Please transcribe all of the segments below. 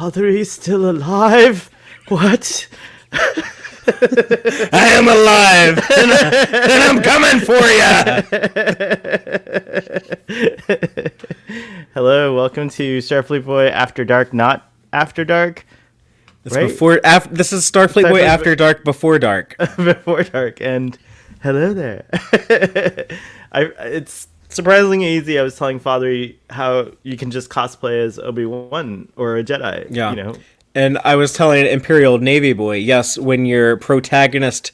Father is still alive? What? I am alive, and I'm coming for you. Hello, welcome to Starfleet Boy After Dark, not After Dark. It's right? This is Starfleet Boy After Dark, Before Dark. Before Dark, and hello there. It's surprisingly easy. I was telling Father how you can just cosplay as Obi-Wan or a Jedi. Yeah. You know? And I was telling Imperial Navy Boy, yes, when your protagonist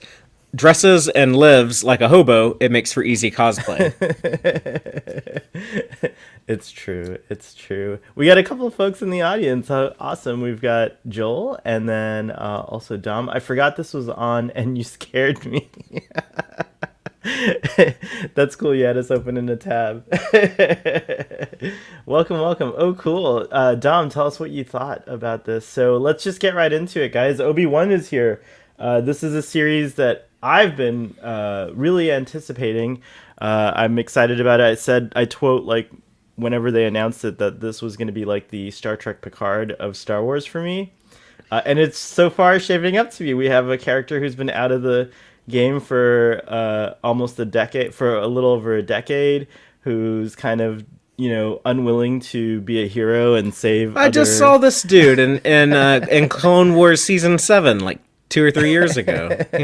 dresses and lives like a hobo, it makes for easy cosplay. It's true. It's true. We got a couple of folks in the audience. Awesome. We've got Joel and then also Dom. I forgot this was on and you scared me. That's cool. You had us open in a tab. Welcome. Oh, cool. Dom, tell us what you thought about this. So let's just get right into it, guys. Obi-Wan is here. This is a series that I've been really anticipating. I'm excited about it. I quote like whenever they announced it that this was going to be like the Star Trek Picard of Star Wars for me. And it's so far shaping up to be. We have a character who's been out of the game for almost a decade, for a little over a decade, who's kind of, unwilling to be a hero and save I just saw this dude in Clone Wars Season 7, like 2 or 3 years ago. I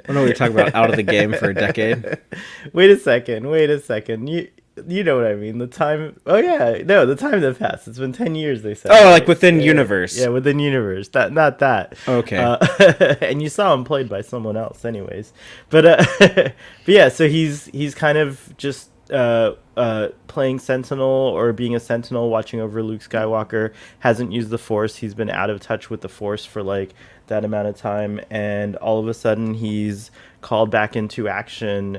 don't know what you're talking about, out of the game for a decade. Wait a second. You know what I mean. The time... Oh, yeah. No, the time that passed. It's been 10 years, they said. Oh, like within universe. Yeah, within universe. Not that. Okay. And you saw him played by someone else anyways. But yeah, so he's kind of just playing Sentinel or being a Sentinel, watching over Luke Skywalker. Hasn't used the Force. He's been out of touch with the Force for like that amount of time. And all of a sudden he's called back into action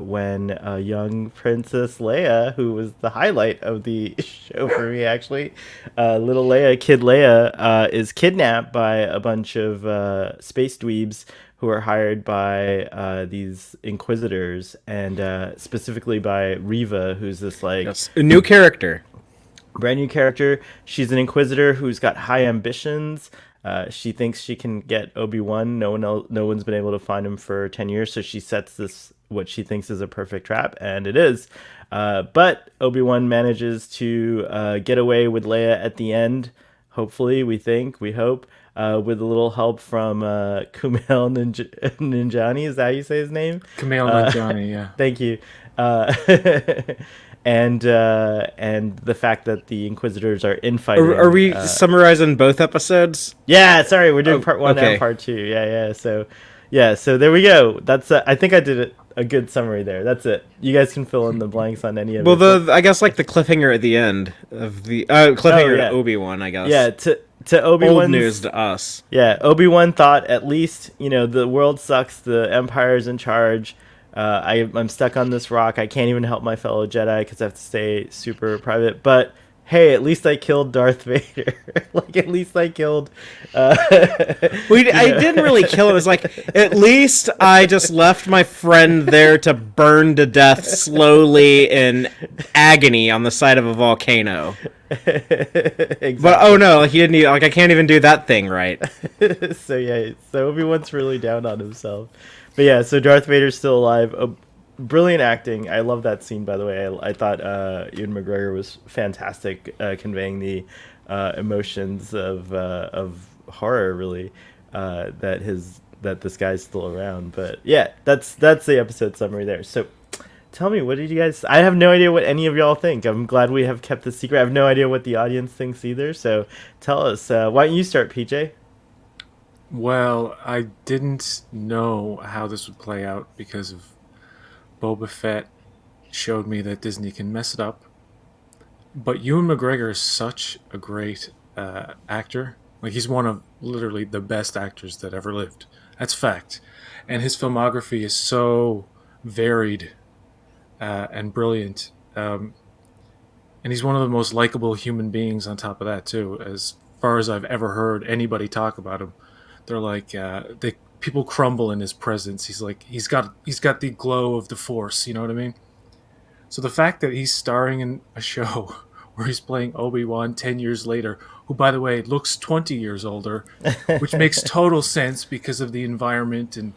when young Princess Leia, who was the highlight of the show for me, actually, little Leia, Kid Leia, is kidnapped by a bunch of space dweebs who are hired by these Inquisitors, and specifically by Reva, who's this like a new character. Brand new character. She's an Inquisitor who's got high ambitions. She thinks she can get Obi-Wan. No one's been able to find him for 10 years, so she sets this, what she thinks is a perfect trap, and it is. But Obi-Wan manages to get away with Leia at the end, hopefully, we hope, with a little help from Kumail Nanjiani. Is that how you say his name? Kumail Nanjiani, yeah. Thank you. And the fact that the Inquisitors are infighting. Are we summarizing both episodes? Yeah, sorry, we're doing part 1 and part 2. Yeah. So there we go. That's I think I did a good summary there. That's it. You guys can fill in the blanks on any of it. Well, I guess like the cliffhanger at the end of the cliffhanger to Obi-Wan, I guess. Yeah, to Obi-Wan. Old news to us. Yeah, Obi-Wan thought at least, the world sucks, the Empire's in charge. I'm stuck on this rock. I can't even help my fellow Jedi because I have to stay super private. But hey, at least I killed Darth Vader. Like, at least I killed... I didn't really kill him. It's like, at least I just left my friend there to burn to death slowly in agony on the side of a volcano. Exactly. But oh no, he didn't. Like, I can't even do that thing right. So Obi-Wan's really down on himself. But yeah, so Darth Vader's still alive. Brilliant acting. I love that scene, by the way. I thought Ewan McGregor was fantastic conveying the emotions of horror, really, that this guy's still around. But yeah, that's the episode summary there. So tell me, what did you guys... I have no idea what any of y'all think. I'm glad we have kept this secret. I have no idea what the audience thinks either. So tell us. Why don't you start, PJ? Well, I didn't know how this would play out because of Boba Fett showed me that Disney can mess it up. But Ewan McGregor is such a great actor. Like, he's one of literally the best actors that ever lived. That's fact. And his filmography is so varied and brilliant. And he's one of the most likable human beings on top of that, too. As far as I've ever heard anybody talk about him. They're like people crumble in his presence. He's got the glow of the Force. You know what I mean? So the fact that he's starring in a show where he's playing Obi-Wan 10 years later, who, by the way, looks 20 years older, which makes total sense because of the environment, and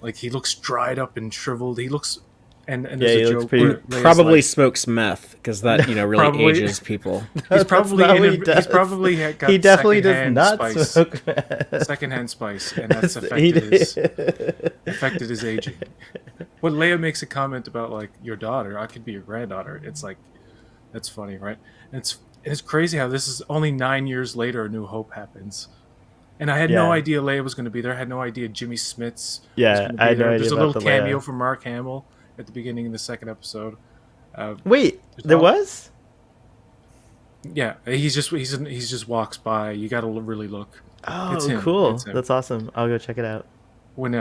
like he looks dried up and shriveled. He looks, and Yeah, there's he a looks joke pretty- where Leia's Probably like, smokes meth because that really Probably. ages people. he's probably not what he he's does. probably got He definitely does secondhand not spice, smoke meth. secondhand spice, and that's He affected his aging. When Leia makes a comment about like your daughter, I could be your granddaughter, it's like that's funny, right? And it's crazy how this is only 9 years later. A New Hope happens, and I had no Yeah. idea Leia was going to be there. I had no idea Jimmy Smits was Yeah, going to be I had no there. idea There's a about little the cameo Leia. from Mark Hamill at the beginning of the second episode. Wait, there was? Yeah, he just walks by. You got to really look. Oh, It's him. cool. It's him. That's awesome. I'll go check it out. When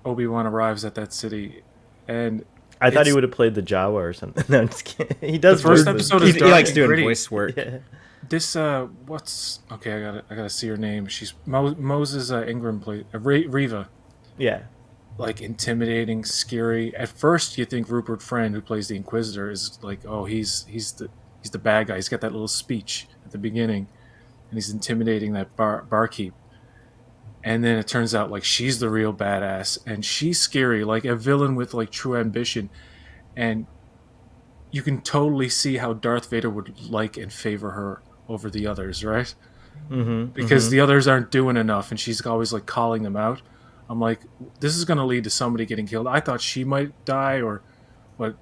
Obi-Wan arrives at that city, and I thought he It's- would have played the Jawa or something. No, I'm just kidding. He does. The first voices. episode He, is he dark likes and doing gritty. voice work. Yeah. This what's okay? I gotta see her name. She's Moses Ingram played Riva. Yeah. Like intimidating, scary. At first, you think Rupert Friend, who plays the Inquisitor, is like, oh, he's the bad guy. He's got that little speech at the beginning, and he's intimidating that barkeep. And then it turns out like she's the real badass, and she's scary, like a villain with like true ambition, and you can totally see how Darth Vader would like and favor her over the others, right? Mm-hmm. Because the others aren't doing enough, and she's always like calling them out. I'm like, this is going to lead to somebody getting killed. I thought she might die, but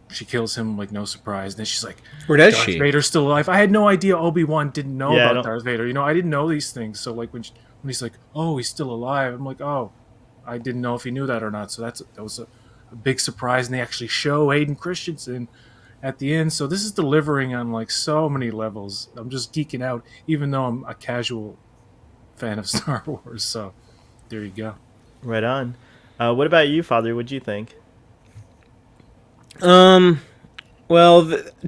she kills him like no surprise. And then she's like, Where does Darth she? Vader's still alive. I had no idea Obi-Wan didn't know Yeah, I about don't- Darth Vader. You know, I didn't know these things. So like when he's like, oh, he's still alive, I'm like, oh, I didn't know if he knew that or not. So that was a big surprise, and they actually show Hayden Christensen at the end. So this is delivering on like so many levels. I'm just geeking out, even though I'm a casual fan of Star Wars. So there you go. Right on. What about you, Father? What'd you think? Well,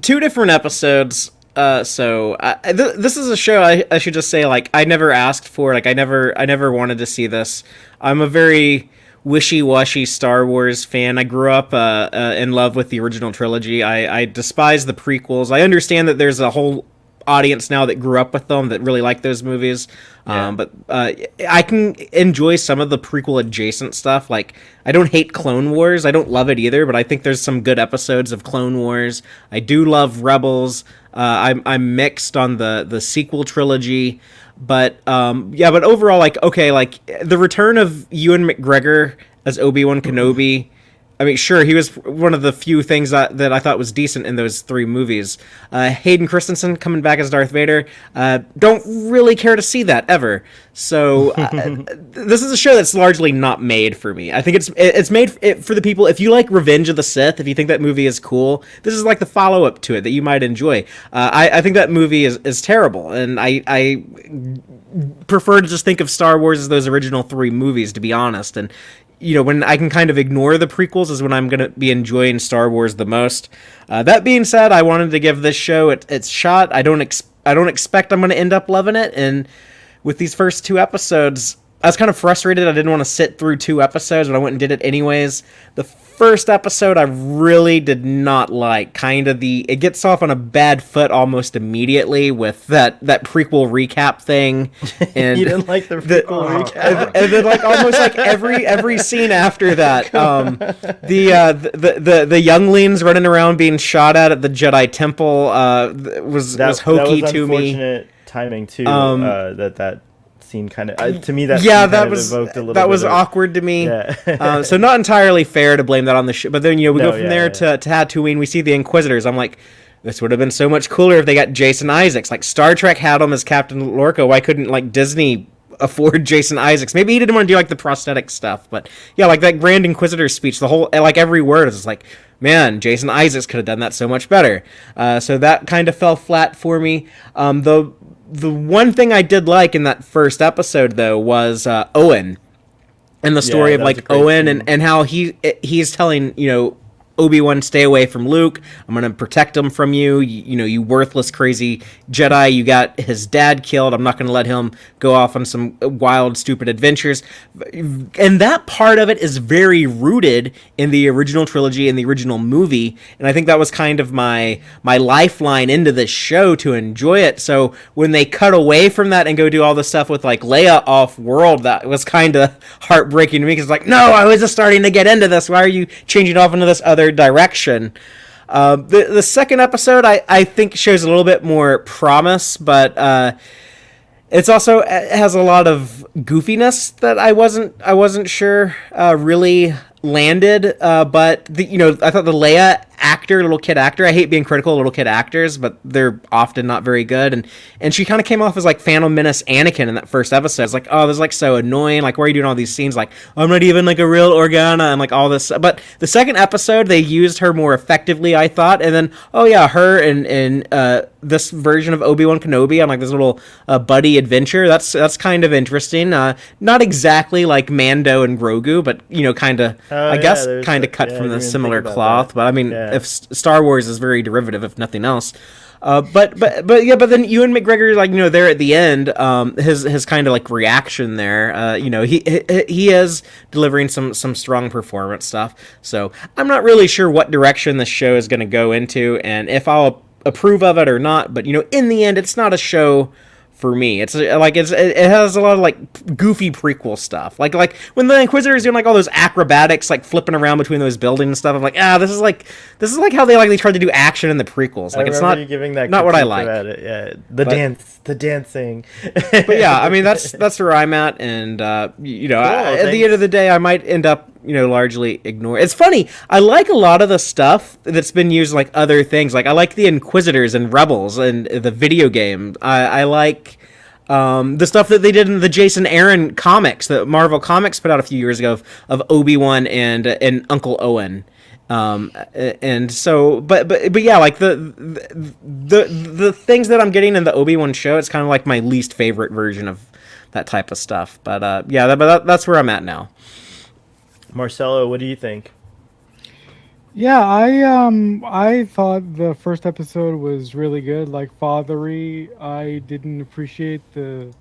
two different episodes. This is a show I should just say, like, I never asked for. Like, I never wanted to see this. I'm a very wishy-washy Star Wars fan. I grew up in love with the original trilogy. I despise the prequels. I understand that there's a whole audience now that grew up with them that really like those movies. Yeah. But I can enjoy some of the prequel adjacent stuff. Like, I don't hate Clone Wars. I don't love it either, but I think there's some good episodes of Clone Wars. I do love Rebels. I'm mixed on the sequel trilogy. But but overall, like, okay, like the return of Ewan McGregor as Obi-Wan Kenobi. I mean, sure, he was one of the few things that I thought was decent in those three movies. Hayden Christensen coming back as Darth Vader, don't really care to see that ever. So this is a show that's largely not made for me. I think it's made for the people. If you like Revenge of the Sith, if you think that movie is cool, this is like the follow-up to it that you might enjoy. I think that movie is terrible, and I prefer to just think of Star Wars as those original three movies, to be honest. And you know, when I can kind of ignore the prequels is when I'm going to be enjoying Star Wars the most. That being said, I wanted to give this show its shot. I don't expect I'm going to end up loving it. And with these first two episodes, I was kind of frustrated. I didn't want to sit through two episodes, but I went and did it anyways. The first episode I really did not like. It gets off on a bad foot almost immediately with that prequel recap thing. And You didn't like the prequel recap? and then like almost like every scene after that, the younglings running around being shot at the Jedi Temple was hokey that was to me. unfortunate timing too. That scene kind of to me that Yeah, scene that kind of was evoked a little that bit was of, awkward to me. Yeah. So not entirely fair to blame that on the show. But then we No, go from yeah, there yeah. to Tatooine. We see the Inquisitors. I'm like, this would have been so much cooler if they got Jason Isaacs. Like Star Trek had him as Captain Lorca. Why couldn't like Disney afford Jason Isaacs? Maybe he didn't want to do like the prosthetic stuff. But yeah, like that Grand Inquisitor speech, the whole like every word is like, man, Jason Isaacs could have done that so much better. So that kind of fell flat for me. The one thing I did like in that first episode, though, was Owen and the story Yeah, of that was a like great Owen scene. and how he's telling, you know, Obi-Wan, stay away from Luke. I'm going to protect him from you. You know, you worthless, crazy Jedi. You got his dad killed. I'm not going to let him go off on some wild, stupid adventures. And that part of it is very rooted in the original trilogy and the original movie. And I think that was kind of my lifeline into this show to enjoy it. So when they cut away from that and go do all this stuff with like Leia off world, that was kind of heartbreaking to me, because like, no, I was just starting to get into this. Why are you changing off into this other direction? The second episode I think shows a little bit more promise, but it's also, it has a lot of goofiness that I wasn't sure really landed. But I thought the Leia actor, little kid actor, I hate being critical of little kid actors, but they're often not very good. And she kind of came off as like Phantom Menace Anakin in that first episode. It's like, oh, this is like so annoying. Like, why are you doing all these scenes? Like, I'm not even like a real Organa and like all this. But the second episode, they used her more effectively, I thought. And then, oh yeah, her and this version of Obi-Wan Kenobi on like this little buddy adventure. That's kind of interesting. Not exactly like Mando and Grogu, but kind of, I guess, kind of cut from the similar cloth. That. But I mean, if Star Wars is very derivative, if nothing else. But then Ewan McGregor, like, there at the end, his kind of like reaction there, he is delivering some strong performance stuff. So I'm not really sure what direction this show is going to go into, and if I'll approve of it or not. But in the end, it's not a show for me. It's like it has a lot of like goofy prequel stuff, like when the Inquisitor is doing like all those acrobatics, like flipping around between those buildings and stuff. I'm like, this is like how they tried to do action in the prequels. Like, it's not you giving that not what I like. Yeah, the dancing. But yeah, I mean that's where I'm at, and at the end of the day, I might end up largely ignore. It's funny. I like a lot of the stuff that's been used like other things. Like I like the Inquisitors and Rebels and the video game. I like the stuff that they did in the Jason Aaron comics that Marvel Comics put out a few years ago of Obi-Wan and Uncle Owen. And so, but yeah, like the things that I'm getting in the Obi-Wan show, it's kind of like my least favorite version of that type of stuff. But that's where I'm at now. Marcelo, what do you think? Yeah, I thought the first episode was really good. Like Fathery, I didn't appreciate the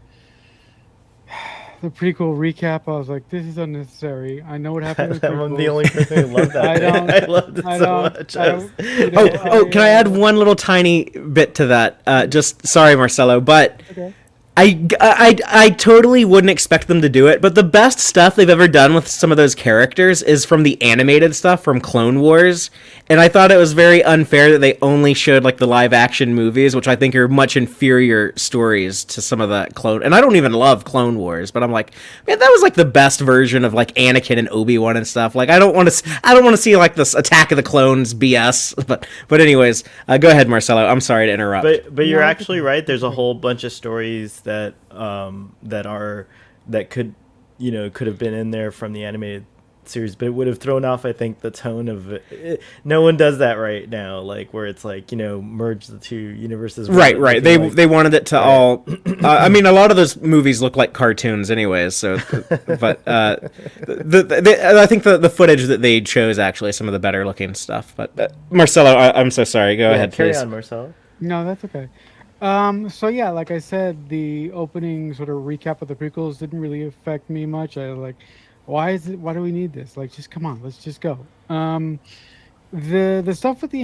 prequel recap. I was like, this is unnecessary. I know what happened with I'm the only person who loved that. I loved it so much. Can I add one little tiny bit to that? Just sorry, Marcelo, but Okay. I totally wouldn't expect them to do it, but the best stuff they've ever done with some of those characters is from the animated stuff from Clone Wars, and I thought it was very unfair that they only showed like the live action movies, which I think are much inferior stories to some of the Clone. And I don't even love Clone Wars, but I'm like, man, that was like the best version of like Anakin and Obi-Wan and stuff. Like I don't want to see like this Attack of the Clones BS. But anyways, go ahead, Marcelo. I'm sorry to interrupt. But you're actually right. There's a whole bunch of stories that could have been in there from the animated series, but it would have thrown off, I think, the tone of it. No one does that right now, like where it's like merge the two universes. Right. They wanted it to all. I mean, a lot of those movies look like cartoons, anyways. So, but I think the footage that they chose actually some of the better looking stuff. But Marcelo, I'm so sorry. Go ahead, carry please. on, Marcelo. No, that's okay. So yeah, like I said, the opening sort of recap of the prequels didn't really affect me much. I was like, why do we need this? Like, just come on, let's just go. The stuff with the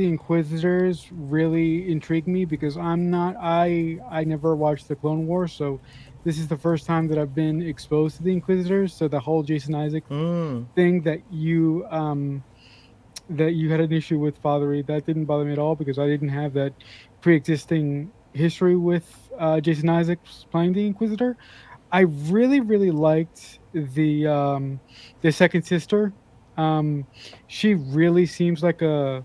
Inquisitors really intrigued me because I never watched the Clone Wars, so this is the first time that I've been exposed to the Inquisitors. So the whole Jason Isaac thing that you had an issue with, Fathery, that didn't bother me at all because I didn't have that pre-existing history with Jason Isaacs playing the Inquisitor. I really, really liked the second sister. She really seems like a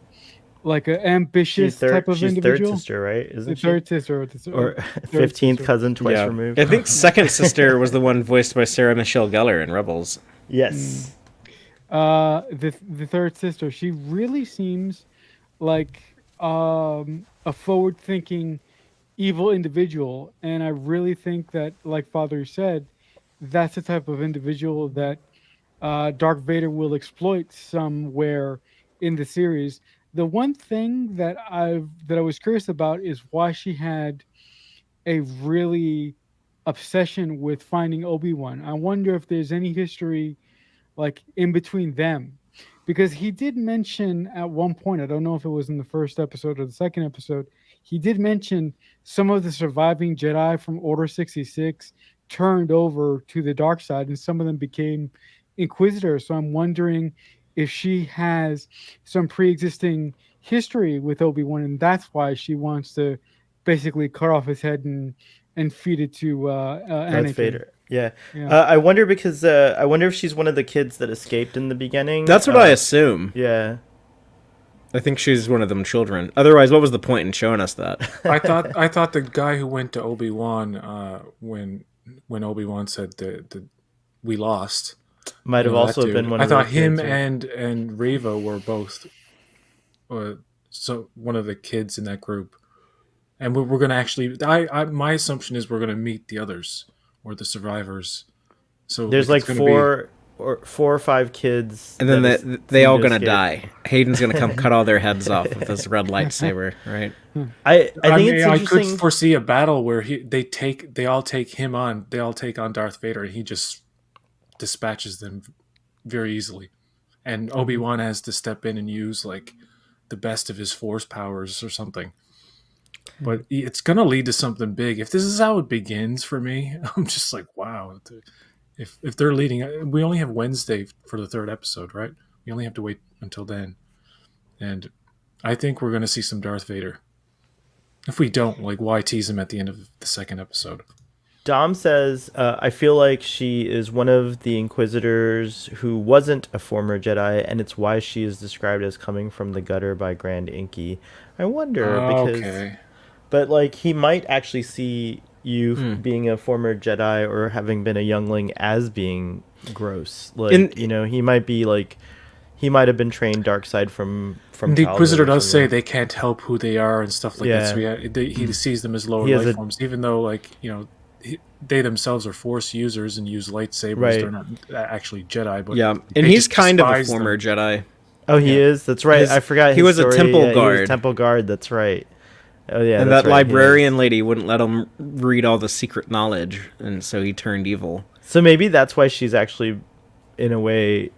ambitious type of individual. She's third sister, right? Isn't she? Third sister, or 15th cousin, twice removed. I think second sister was the one voiced by Sarah Michelle Gellar in Rebels. Yes. The third sister, she really seems like a forward-thinking evil individual, and I really think that, like Father said, that's the type of individual that Darth Vader will exploit somewhere in the series. The one thing that I was curious about is why she had a really obsession with finding Obi-Wan. I wonder if there's any history like in between them, because he did mention at one point, I don't know if it was in the first episode or the second episode, he did mention some of the surviving Jedi from Order 66 turned over to the dark side and some of them became inquisitors. So I'm wondering if she has some pre-existing history with Obi-Wan and that's why she wants to basically cut off his head and feed it to Darth Anakin. Vader. Yeah. Yeah. I wonder because I wonder if she's one of the kids that escaped in the beginning. That's what I assume. Yeah. I think she's one of them children. Otherwise, what was the point in showing us that? I thought the guy who went to Obi-Wan when Obi-Wan said that we lost Might have that also dude. been one I of thought the him kids, right? and Reva were both so one of the kids in that group. And we're going to actually my assumption is we're going to meet the others or the survivors. So There's like it's gonna four or five kids, And then that they seem all to gonna escape. die. Hayden's gonna come cut all their heads off with this red lightsaber, right? I think mean, it's I interesting. could foresee a battle where they all take on Darth Vader, and he just dispatches them very easily, and Obi-Wan has to step in and use like the best of his Force powers or something. But it's gonna lead to something big. If this is how it begins for me, I'm just like, wow. If they're leading, we only have Wednesday for the third episode, right? We only have to wait until then, and I think we're gonna see some Darth Vader. If we don't, like, why tease him at the end of the second episode? Dom says, I feel like she is one of the Inquisitors who wasn't a former Jedi, and it's why she is described as coming from the gutter by Grand Inky. I wonder, because... Okay. But, like, he might actually see you being a former Jedi or having been a youngling as being gross. Like, he might be, like... He might have been trained dark side from The Inquisitor childhood or does say something. they can't help who they are and stuff like that. So he sees them as lower He has life a- forms, even though, like, they themselves are Force users and use lightsabers. Right. They're not actually Jedi, but Yeah, and they he's just kind of a despise former them. Jedi. Oh, he is? That's right. His- I forgot he his was a story. temple Yeah, he was guard. temple guard, that's right. Oh, yeah, And that's that right, he is. librarian lady wouldn't let him read all the secret knowledge, and so he turned evil. So maybe that's why she's actually, in a way...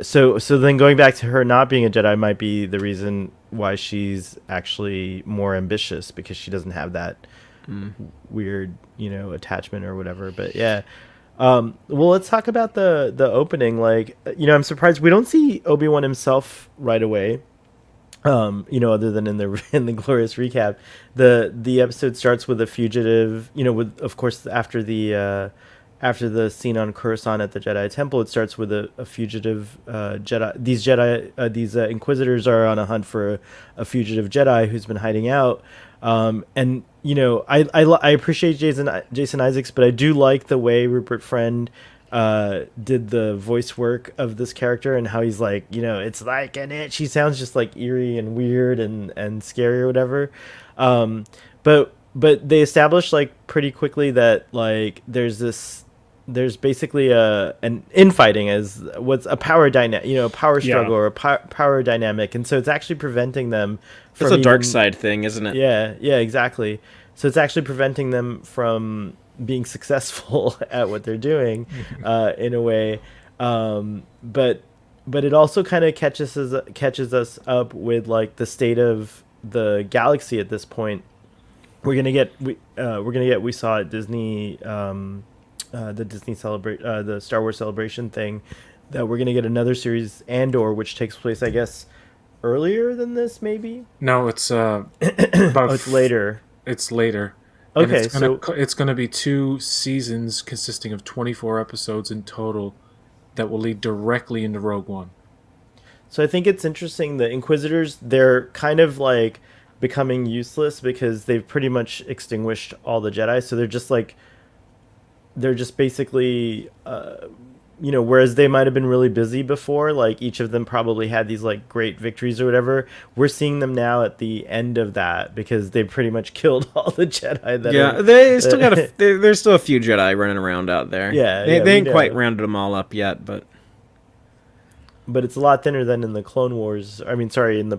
So then going back to her not being a Jedi might be the reason why she's actually more ambitious, because she doesn't have that weird, attachment or whatever. But yeah. Well, let's talk about the opening. Like, I'm surprised we don't see Obi-Wan himself right away. Other than in the glorious recap. The episode starts with a fugitive, with, of course, after the scene on Coruscant at the Jedi Temple, it starts with a fugitive Jedi. These Inquisitors are on a hunt for a fugitive Jedi who's been hiding out. I appreciate Jason Isaacs, but I do like the way Rupert Friend did the voice work of this character and how he's like, it's like an itch. He sounds just like eerie and weird and scary or whatever. But they established like pretty quickly that like there's basically an infighting as what's a power dynamic, power struggle or a power dynamic, and so it's actually preventing them from It's a dark side thing, isn't it? Yeah, exactly. So it's actually preventing them from being successful at what they're doing, in a way. But it also kind of catches us up with like the state of the galaxy at this point. We saw at Disney, the Disney the Star Wars Celebration thing, that we're gonna get another series, Andor, which takes place, I guess, earlier than this, maybe. No, it's about It's later. It's later. And Okay, it's gonna be 2 seasons consisting of 24 episodes in total that will lead directly into Rogue One. So I think it's interesting. The Inquisitors, they're kind of like becoming useless because they've pretty much extinguished all the Jedi. So they're just basically, whereas they might have been really busy before, like each of them probably had these like great victories or whatever. We're seeing them now at the end of that because they pretty much killed all the Jedi. They still got there's still a few Jedi running around out there. Yeah, they we ain't know. quite rounded them all up yet, but but it's a lot thinner than in the Clone Wars. I mean, sorry, in the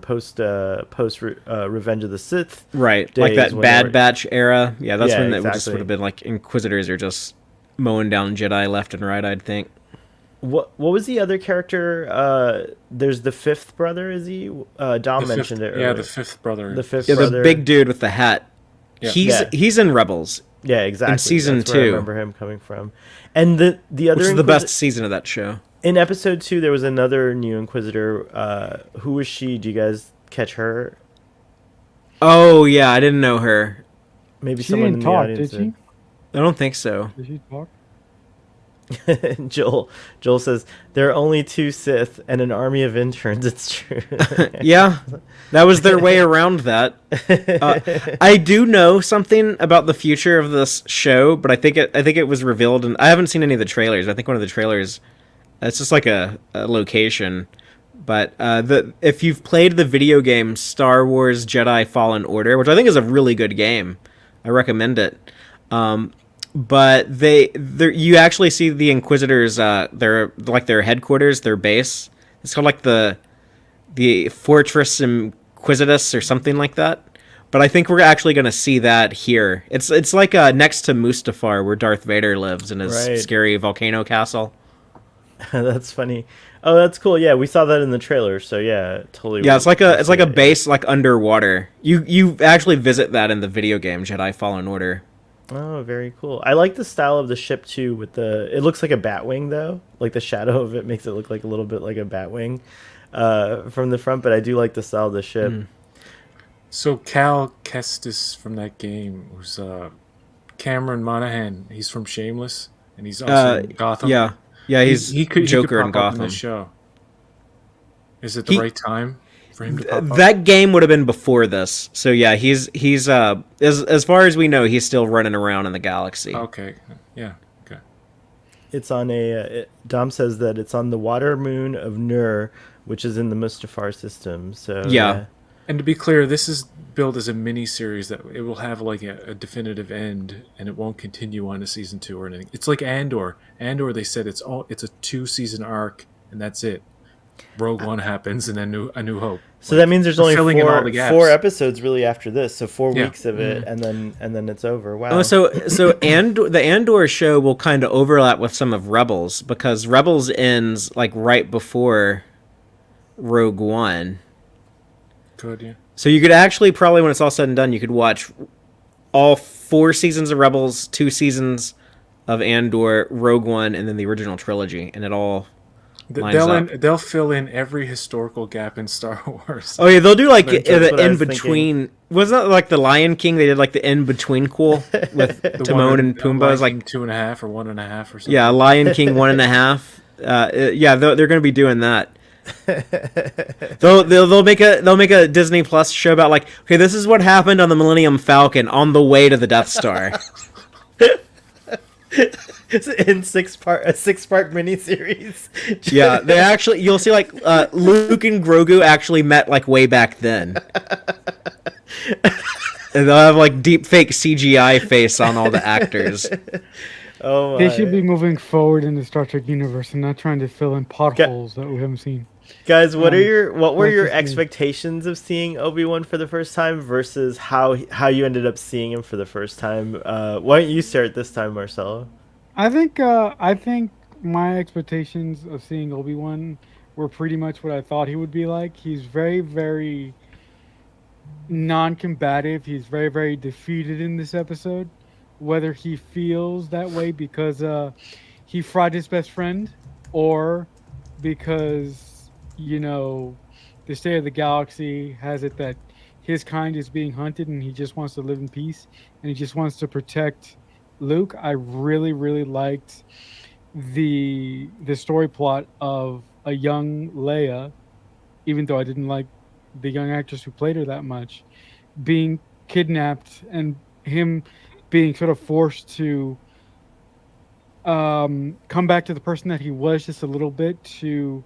Revenge of the Sith. Right, like days that when Bad they were- Batch era. Yeah, that's Yeah, when it just exactly. would have been like Inquisitors are just mowing down Jedi left and right, I'd think. What was the other character? There's the fifth brother. Is he? Dom The mentioned fifth, it. yeah, Earlier. the fifth brother. The fifth Yeah, the brother. big dude with the hat. Yeah. Yeah. He's in Rebels, Yeah, exactly. in season That's where I 2. remember him coming from. And the other which is the Inquisi- best season of that show. in episode 2, there was another new Inquisitor. Who was she? Do you guys catch her? Oh yeah, I didn't know her. Maybe She someone didn't in the talk, audience did she? I don't think so. Did she talk? did. Joel says there are only 2 Sith and an army of interns. It's true. Yeah, that was their way around that. I do know something about the future of this show, but I think it was revealed, and I haven't seen any of the trailers. I think one of the trailers, it's just like a location. But if you've played the video game Star Wars Jedi Fallen Order, which I think is a really good game, I recommend it. But you actually see the Inquisitors, their headquarters, their base. It's called like the Fortress Inquisitus or something like that. But I think we're actually going to see that here. It's like next to Mustafar, where Darth Vader lives in his Right. scary volcano castle. That's funny. Oh, that's cool. Yeah, we saw that in the trailer. So yeah, totally. Yeah, it's like a yeah. base like underwater. You actually visit that in the video game Jedi Fallen Order. Oh, very cool. I like the style of the ship too. It looks like a Batwing though. Like the shadow of it makes it look like a little bit like a Batwing from the front. But I do like the style of the ship. So Cal Kestis from that game was Cameron Monaghan. He's from Shameless, and he's also in Gotham. Yeah, he's he could Joker pop in up Gotham. this show. Is it the He- right time for him to pop up? That game would have been before this. So yeah, he's as far as we know, he's still running around in the galaxy. Okay, yeah, okay. It's on Dom says that it's on the water moon of Nur, which is in the Mustafar system. So Yeah. And to be clear, this is billed as a mini series that it will have like a definitive end, and it won't continue on to season 2 or anything. It's like Andor. Andor, they said it's a 2-season arc, and that's it. Rogue One happens, and then a New Hope. So that means there's only filling in all the gaps. 4 episodes really after this. So 4 Yeah. weeks of it, and then it's over. Wow. Oh, so the Andor show will kind of overlap with some of Rebels, because Rebels ends like right before Rogue One. Good, yeah. So you could actually probably, when it's all said and done, you could watch all 4 seasons of Rebels, 2 seasons of Andor, Rogue One, and then the original trilogy, and it all lines up. They'll fill in every historical gap in Star Wars. Oh yeah, they'll do like That's the what I in was between. Wasn't that like the Lion King? They did like the in between cool with The Timon one- and Pumbaa. Is like 2.5 or 1.5 or something. yeah, Lion King 1.5. Yeah, they're going to be doing that. They'll make a Disney Plus show about like, okay, this is what happened on the Millennium Falcon on the way to the Death Star. in a 6-part miniseries. Yeah, they actually, you'll see like Luke and Grogu actually met like way back then. And they'll have like deep fake CGI face on all the actors. Oh my. They should be moving forward in the Star Trek universe and not trying to fill in potholes that we haven't seen. Guys, what were that's your just me. expectations of seeing Obi-Wan for the first time versus how you ended up seeing him for the first time? Why don't you start this time, Marcelo? I think my expectations of seeing Obi-Wan were pretty much what I thought he would be like. He's very, very non-combative. He's very, very defeated in this episode. Whether he feels that way because he fried his best friend, or because the state of the galaxy has it that his kind is being hunted and he just wants to live in peace and he just wants to protect Luke. I really, really liked the story plot of a young Leia, even though I didn't like the young actress who played her that much, being kidnapped and him being sort of forced to come back to the person that he was just a little bit to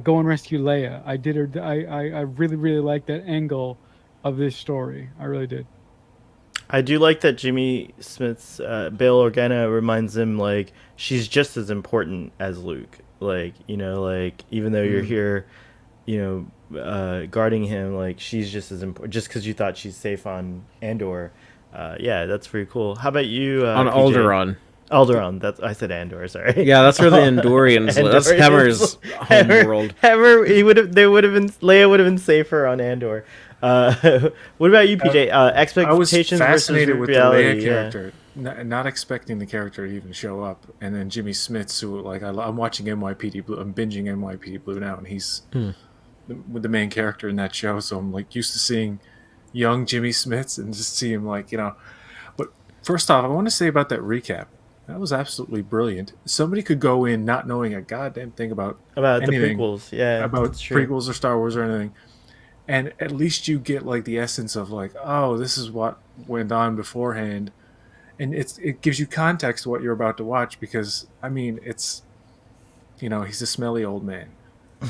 go and rescue Leia. I really, really liked that angle of this story. I really did. I do like that Jimmy Smith's Bail Organa reminds him like she's just as important as Luke. Like, you know, like even though you're here, you know, guarding him, like she's just as important. Just because you thought she's safe on Andor, yeah, that's pretty cool. How about you, On PJ? Alderaan. Alderaan. That's I said Andor. Sorry. Yeah, that's where the Andorians live. That's Hemmer's homeworld. Hemmer, he would have. They would have been. Leia would have been safer on Andor. What about you, PJ? I was Expectations fascinated versus with reality. the Leia Yeah. character, not expecting the character to even show up, and then Jimmy Smith's who like I'm watching NYPD Blue, I'm binging NYPD Blue now, and he's the main character in that show, so I'm like used to seeing young Jimmy Smiths and just see him like, you know. But first off, I want to say about that recap. That was absolutely brilliant. Somebody could go in not knowing a goddamn thing about anything, The prequels. Yeah, about that's true. prequels or Star Wars or anything, and at least you get like the essence of like, oh, this is what went on beforehand, and it gives you context to what you're about to watch, because I mean it's, you know, he's a smelly old man,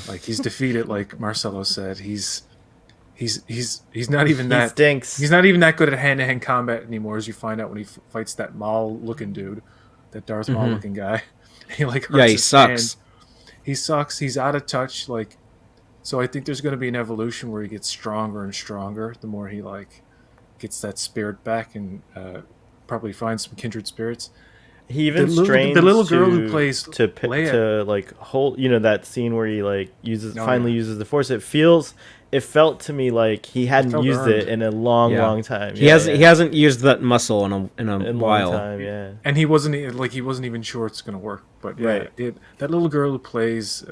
like he's defeated, like Marcelo said, he's not even He that stinks. he's not even that good at hand-to-hand combat anymore, as you find out when he fights that Maul looking dude, that Darth Maul looking guy. He like hurts Yeah, he his sucks. hand. He sucks. He's out of touch. Like, so I think there's going to be an evolution where he gets stronger and stronger the more he like gets that spirit back, and probably finds some kindred spirits. He even the strains little girl who plays Leia. to like hold, you know, that scene where he like finally yeah. uses the Force. It felt to me like he hadn't felt used it earned. in a long Yeah. time. He hasn't used that muscle in a in a while. long time. Yeah. And he wasn't even sure it's going to work. But yeah, Right. that little girl who plays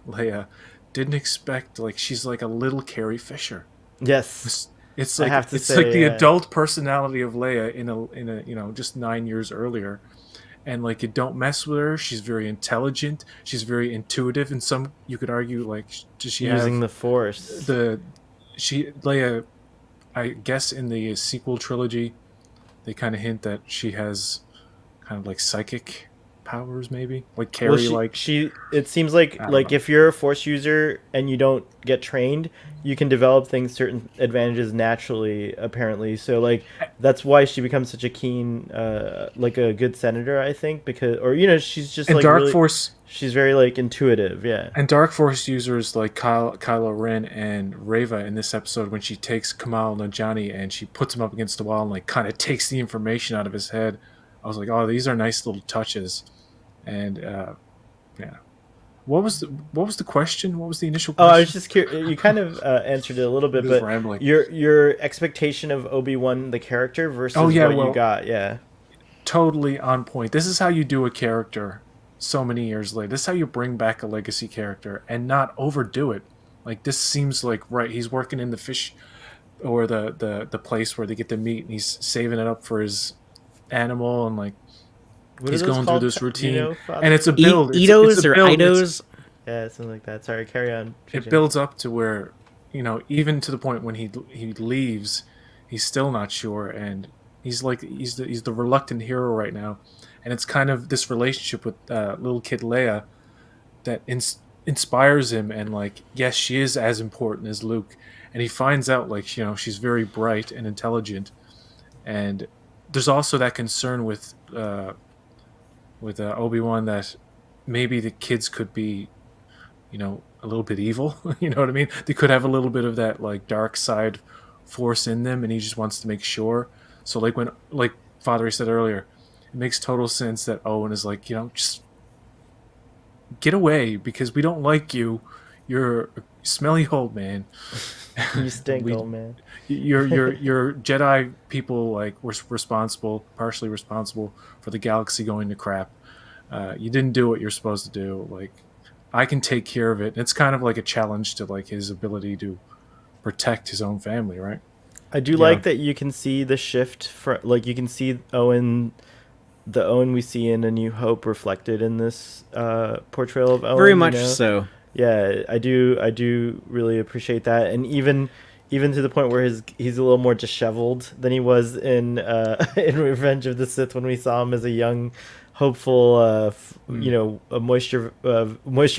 Leia didn't expect, like, she's like a little Carrie Fisher. Yes. It's I like have to it's say, like the yeah. adult personality of Leia in a you know, just 9 years earlier, and like you don't mess with her. She's very intelligent. She's very intuitive. And some you could argue like does she Using have the Force. Leia? I guess in the sequel trilogy, they kind of hint that she has kind of like psychic powers, maybe like Carrie. It seems like I don't know. if you're a Force user and you don't get trained, you can develop certain advantages naturally, apparently. So like that's why she becomes such a keen like a good senator, I think, because, or you know, she's just and like Dark really, Force. she's very like intuitive. Yeah. And Dark Force users like Kylo Ren and Reva in this episode, when she takes Kamal Najani and she puts him up against the wall and like kind of takes the information out of his head, I was like, oh, these are nice little touches. And yeah, what was the question? What was the initial Oh, question? I was just curious. You kind of answered it a little bit, Just but rambling. your expectation of Obi-Wan the character versus what you got. Yeah. Totally on point. This is how you do a character so many years later. This is how you bring back a legacy character and not overdo it. Like, this seems like right. He's working in the fish or the place where they get to meet, and he's saving it up for his animal, and like What he's are those going through called? this routine, You know, Father? and it's a build. Itos it's a or build. Itos? Yeah, something like that. Sorry, carry on. It builds up to where, you know, even to the point when he leaves, he's still not sure, and he's the reluctant hero right now, and it's kind of this relationship with little kid Leia that inspires him, and like, yes, she is as important as Luke, and he finds out, like, you know, she's very bright and intelligent, and there's also that concern with Obi-Wan that maybe the kids could be, you know, a little bit evil. You know what I mean? They could have a little bit of that like dark side force in them, and he just wants to make sure. So like when, like Father said earlier, it makes total sense that Owen is like, you know, just get away because we don't like you. You're a smelly old man. You stink, old man. Your Jedi people like were partially responsible for the galaxy going to crap. You didn't do what you're supposed to do. Like, I can take care of it. And it's kind of like a challenge to like his ability to protect his own family, right? I do like that you can see the shift for like you can see Owen, the Owen we see in A New Hope reflected in this portrayal of Owen. Very much you know? so. Yeah, I do really appreciate that, and even to the point where he's a little more disheveled than he was in in Revenge of the Sith when we saw him as a young hopeful, a moisture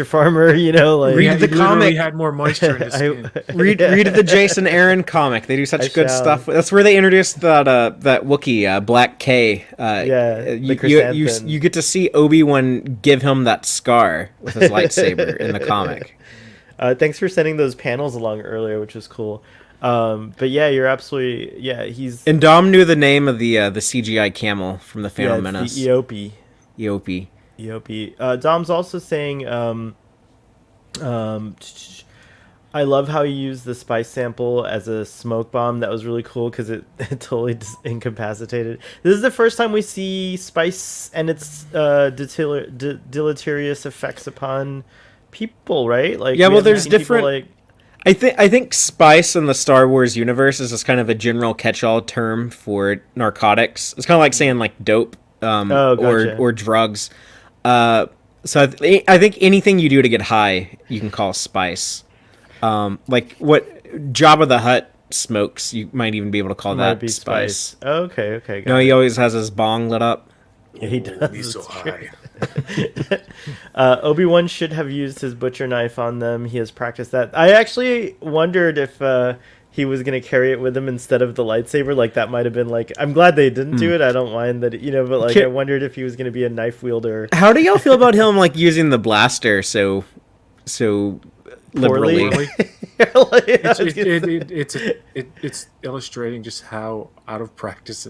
farmer. Like Read the he literally comic. had more moisture in his skin. Read the Jason Aaron comic. They do such I good shall. stuff. That's where they introduced that Wookiee, Black K. the You chrysanthemum. get to see Obi-Wan give him that scar with his lightsaber in the comic. Thanks for sending those panels along earlier, which was cool. But yeah, you're absolutely he's And Dom knew the name of the CGI camel from the Phantom it's Menace. the Eope. Eope. Dom's also saying, I love how you used the spice sample as a smoke bomb. That was really cool because it totally incapacitated. This is the first time we see spice and its deleterious effects upon people, right? Like, Yeah, we well, haven't there's seen people, different- like, I think spice in the Star Wars universe is just kind of a general catch-all term for narcotics. It's kind of like saying like dope, gotcha. or drugs. So I think anything you do to get high, you can call spice. Like what Jabba the Hutt smokes, you might even be able to call might that be spice. Okay, got You know, it. he always has his bong lit up. Yeah, he does. He's so it's true. high. Obi-Wan should have used his butcher knife on them. He has practiced that. I actually wondered if he was going to carry it with him instead of the lightsaber. Like, that might have been like... I'm glad they didn't do it. I don't mind that, but like, I wondered if he was going to be a knife wielder. How do y'all feel about him like using the blaster so Poorly? liberally? Like, It's illustrating just how out of practice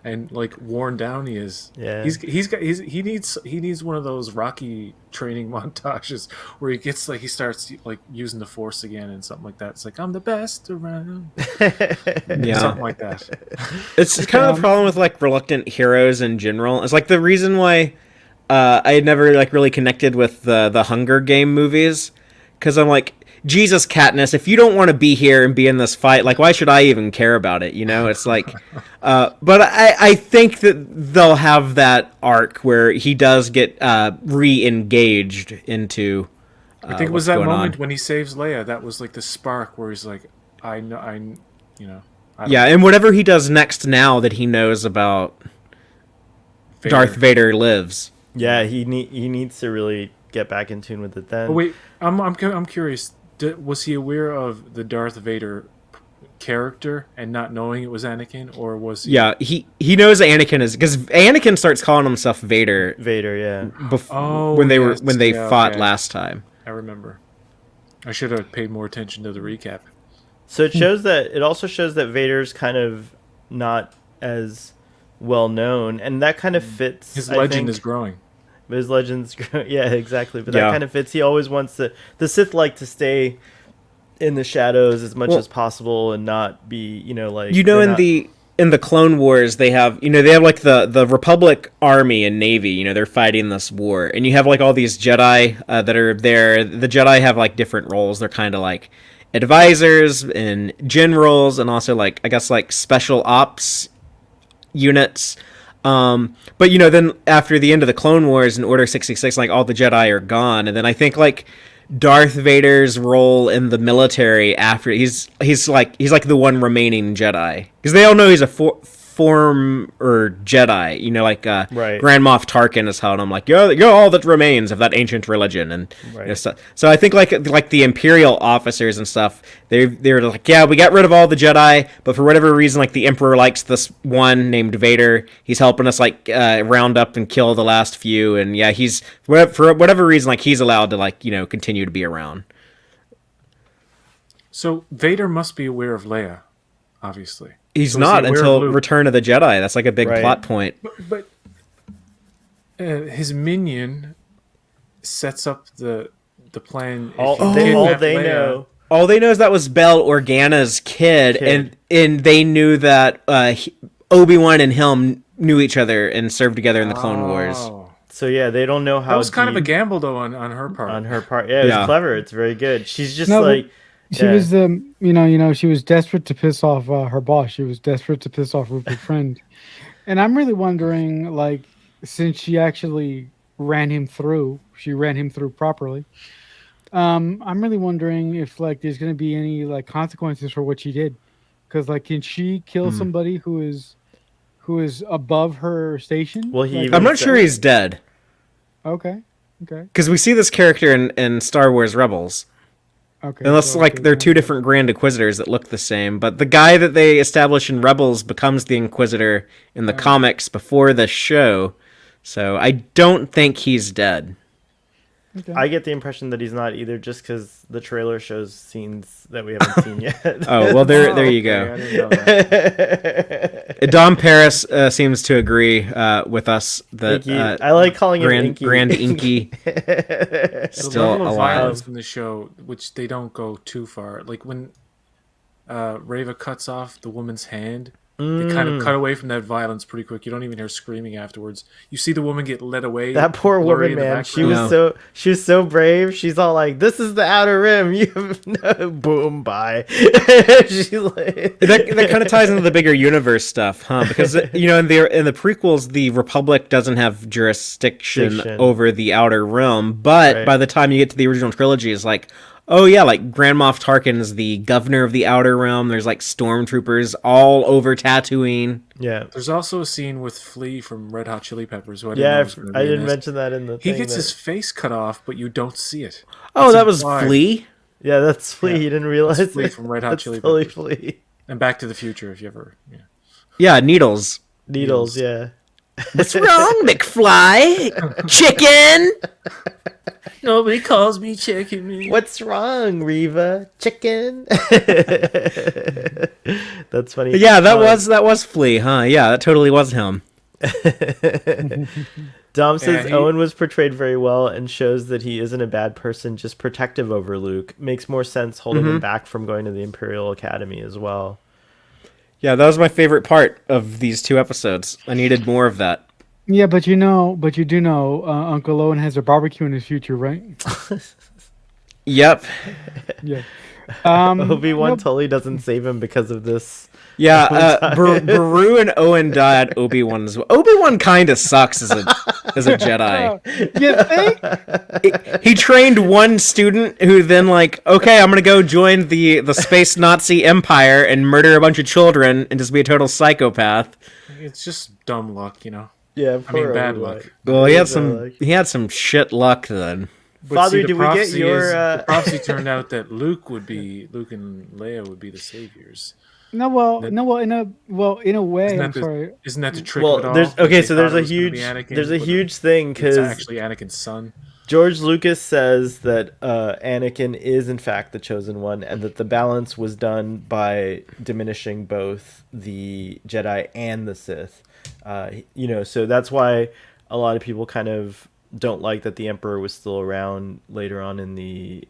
and like worn down he is. Yeah. He needs one of those Rocky training montages where he starts like using the Force again and something like that. It's like, I'm the best around. Yeah. Something like that. It's kind of the problem with like reluctant heroes in general. It's like the reason why I had never like really connected with the Hunger Game movies, because I'm like, Jesus, Katniss, if you don't want to be here and be in this fight, like, why should I even care about it? It's like, but I think that they'll have that arc where he does get re-engaged into. I think it was that moment when he saves Leia. That was like the spark where he's like, I know. I don't Yeah, and whatever he does next, now that he knows about Darth Vader lives. Yeah, he needs to really get back in tune with it then. Oh, wait, I'm curious. Was he aware of the Darth Vader character and not knowing it was Anakin, or was he? Yeah, he knows Anakin is, because Anakin starts calling himself Vader Yeah. when they yeah, fought okay. last time. I remember. I should have paid more attention to the recap. So it also shows that Vader's kind of not as well known, and that kind of fits. His I legend think. is growing. His legend's yeah, exactly. But Yeah. that kind of fits. He always wants the Sith like to stay in the shadows as much as possible and not be, like in the Clone Wars they have like the Republic Army and Navy, they're fighting this war, and you have like all these Jedi that are there. The Jedi have like different roles. They're kind of like advisors and generals, and also like, I guess, like special ops units. But then after the end of the Clone Wars and Order 66, like, all the Jedi are gone, and then I think like Darth Vader's role in the military after he's like the one remaining Jedi, because they all know he's a former Jedi, like Right. Grand Moff Tarkin is telling him like, you're all that remains of that ancient religion, and Right. so I think like the Imperial officers and stuff, they're like, yeah, we got rid of all the Jedi, but for whatever reason, like, the Emperor likes this one named Vader. He's helping us like round up and kill the last few, and yeah, he's for whatever reason, like, he's allowed to like continue to be around. So Vader must be aware of Leia, obviously. He's So is not he aware until of Luke? Return of the Jedi. That's like a big Right. plot point. But his minion sets up the plan. If all you they kidnap Leia- know. All they know is that was Bell Organa's kid. And they knew that Obi-Wan and him knew each other and served together in the Clone Wars. Oh. So yeah, they don't know how. That was kind of a deep- gamble, though, on her part. on her part. Yeah, it was Yeah. clever. It's very good. She's just No, but like She yeah. was she was desperate to piss off her boss. She was desperate to piss off Rupert Friend, and I'm really wondering, like, since she actually ran him through properly. I'm really wondering if like there's going to be any like consequences for what she did, because like, can she kill somebody who is who is above her station. Well, he Like, even I'm not sure he's dead okay, okay, because we see this character in Star Wars Rebels. okay. Unless so, like okay, they're fine. two different Grand Inquisitors that look the same, but the guy that they establish in Rebels becomes the Inquisitor in the comics before the show, so I don't think he's dead. Okay. I get the impression that he's not either, just because the trailer shows scenes that we haven't seen yet. Oh well, there you I go. didn't know that. Dom Paris seems to agree with us that Inky. I like calling him Grand Inky. Grand Inky The still level of alive. violence in the show, which they don't go too far. Like when Reva cuts off the woman's hand, they kind of cut away from that violence pretty quick. You don't even hear screaming afterwards. You see the woman get led away. That poor blurry woman, in the man. She background. was she was so brave. She's all like, "This is the outer rim." You no, boom, bye. She's like, That kind of ties into the bigger universe stuff, huh? Because in the prequels, the Republic doesn't have jurisdiction over the Outer Rim, but Right. by the time you get to the original trilogy, it's like, oh yeah, like Grand Moff Tarkin is the governor of the Outer Rim. There's like stormtroopers all over Tatooine. yeah, There's also a scene with Flea from Red Hot Chili Peppers. Who I didn't know yeah. was gonna be I in didn't this. mention that in the. He thing gets that- his face cut off, but you don't see it. Oh, It's that was implied. Flea. Yeah, that's Flea. Yeah. He didn't realize That's Flea it. from Red Hot That's Chili totally Peppers. Flea. And Back to the Future, if you ever. Yeah. Yeah, Needles. Needles. Yeah. What's wrong, McFly? Chicken. Nobody calls me checking me. What's wrong, Reva? Chicken. That's funny. Yeah, that was Flea, huh? Yeah, that totally was him. Dom says Yeah, he- Owen was portrayed very well and shows that he isn't a bad person, just protective over Luke. Makes more sense holding him back from going to the Imperial Academy as well. Yeah, that was my favorite part of these two episodes. I needed more of that. Yeah, but you do know Uncle Owen has a barbecue in his future, right? Yep. Yeah. Obi-Wan nope. totally doesn't save him because of this. Yeah, Beru and Owen died. Obi-Wan as well. Obi-Wan kind of sucks as a Jedi. You think? He trained one student who then okay, I'm gonna go join the space Nazi empire and murder a bunch of children and just be a total psychopath. It's just dumb luck, you know. Yeah, I mean, poor bad Obi-Wan. luck. Well, he had some shit luck then. But Father, the did we get prophecy your, the prophecy turned out that Luke and Leia would be the saviors. In a way, Isn't I'm that sorry. Isn't that the trick Well, of it all? there's That okay, they so there's thought a it was gonna huge be Anakin, but huge thing it's because actually Anakin's son. George Lucas says that Anakin is in fact the chosen one, and that the balance was done by diminishing both the Jedi and the Sith. So that's why a lot of people kind of don't like that the Emperor was still around later on in the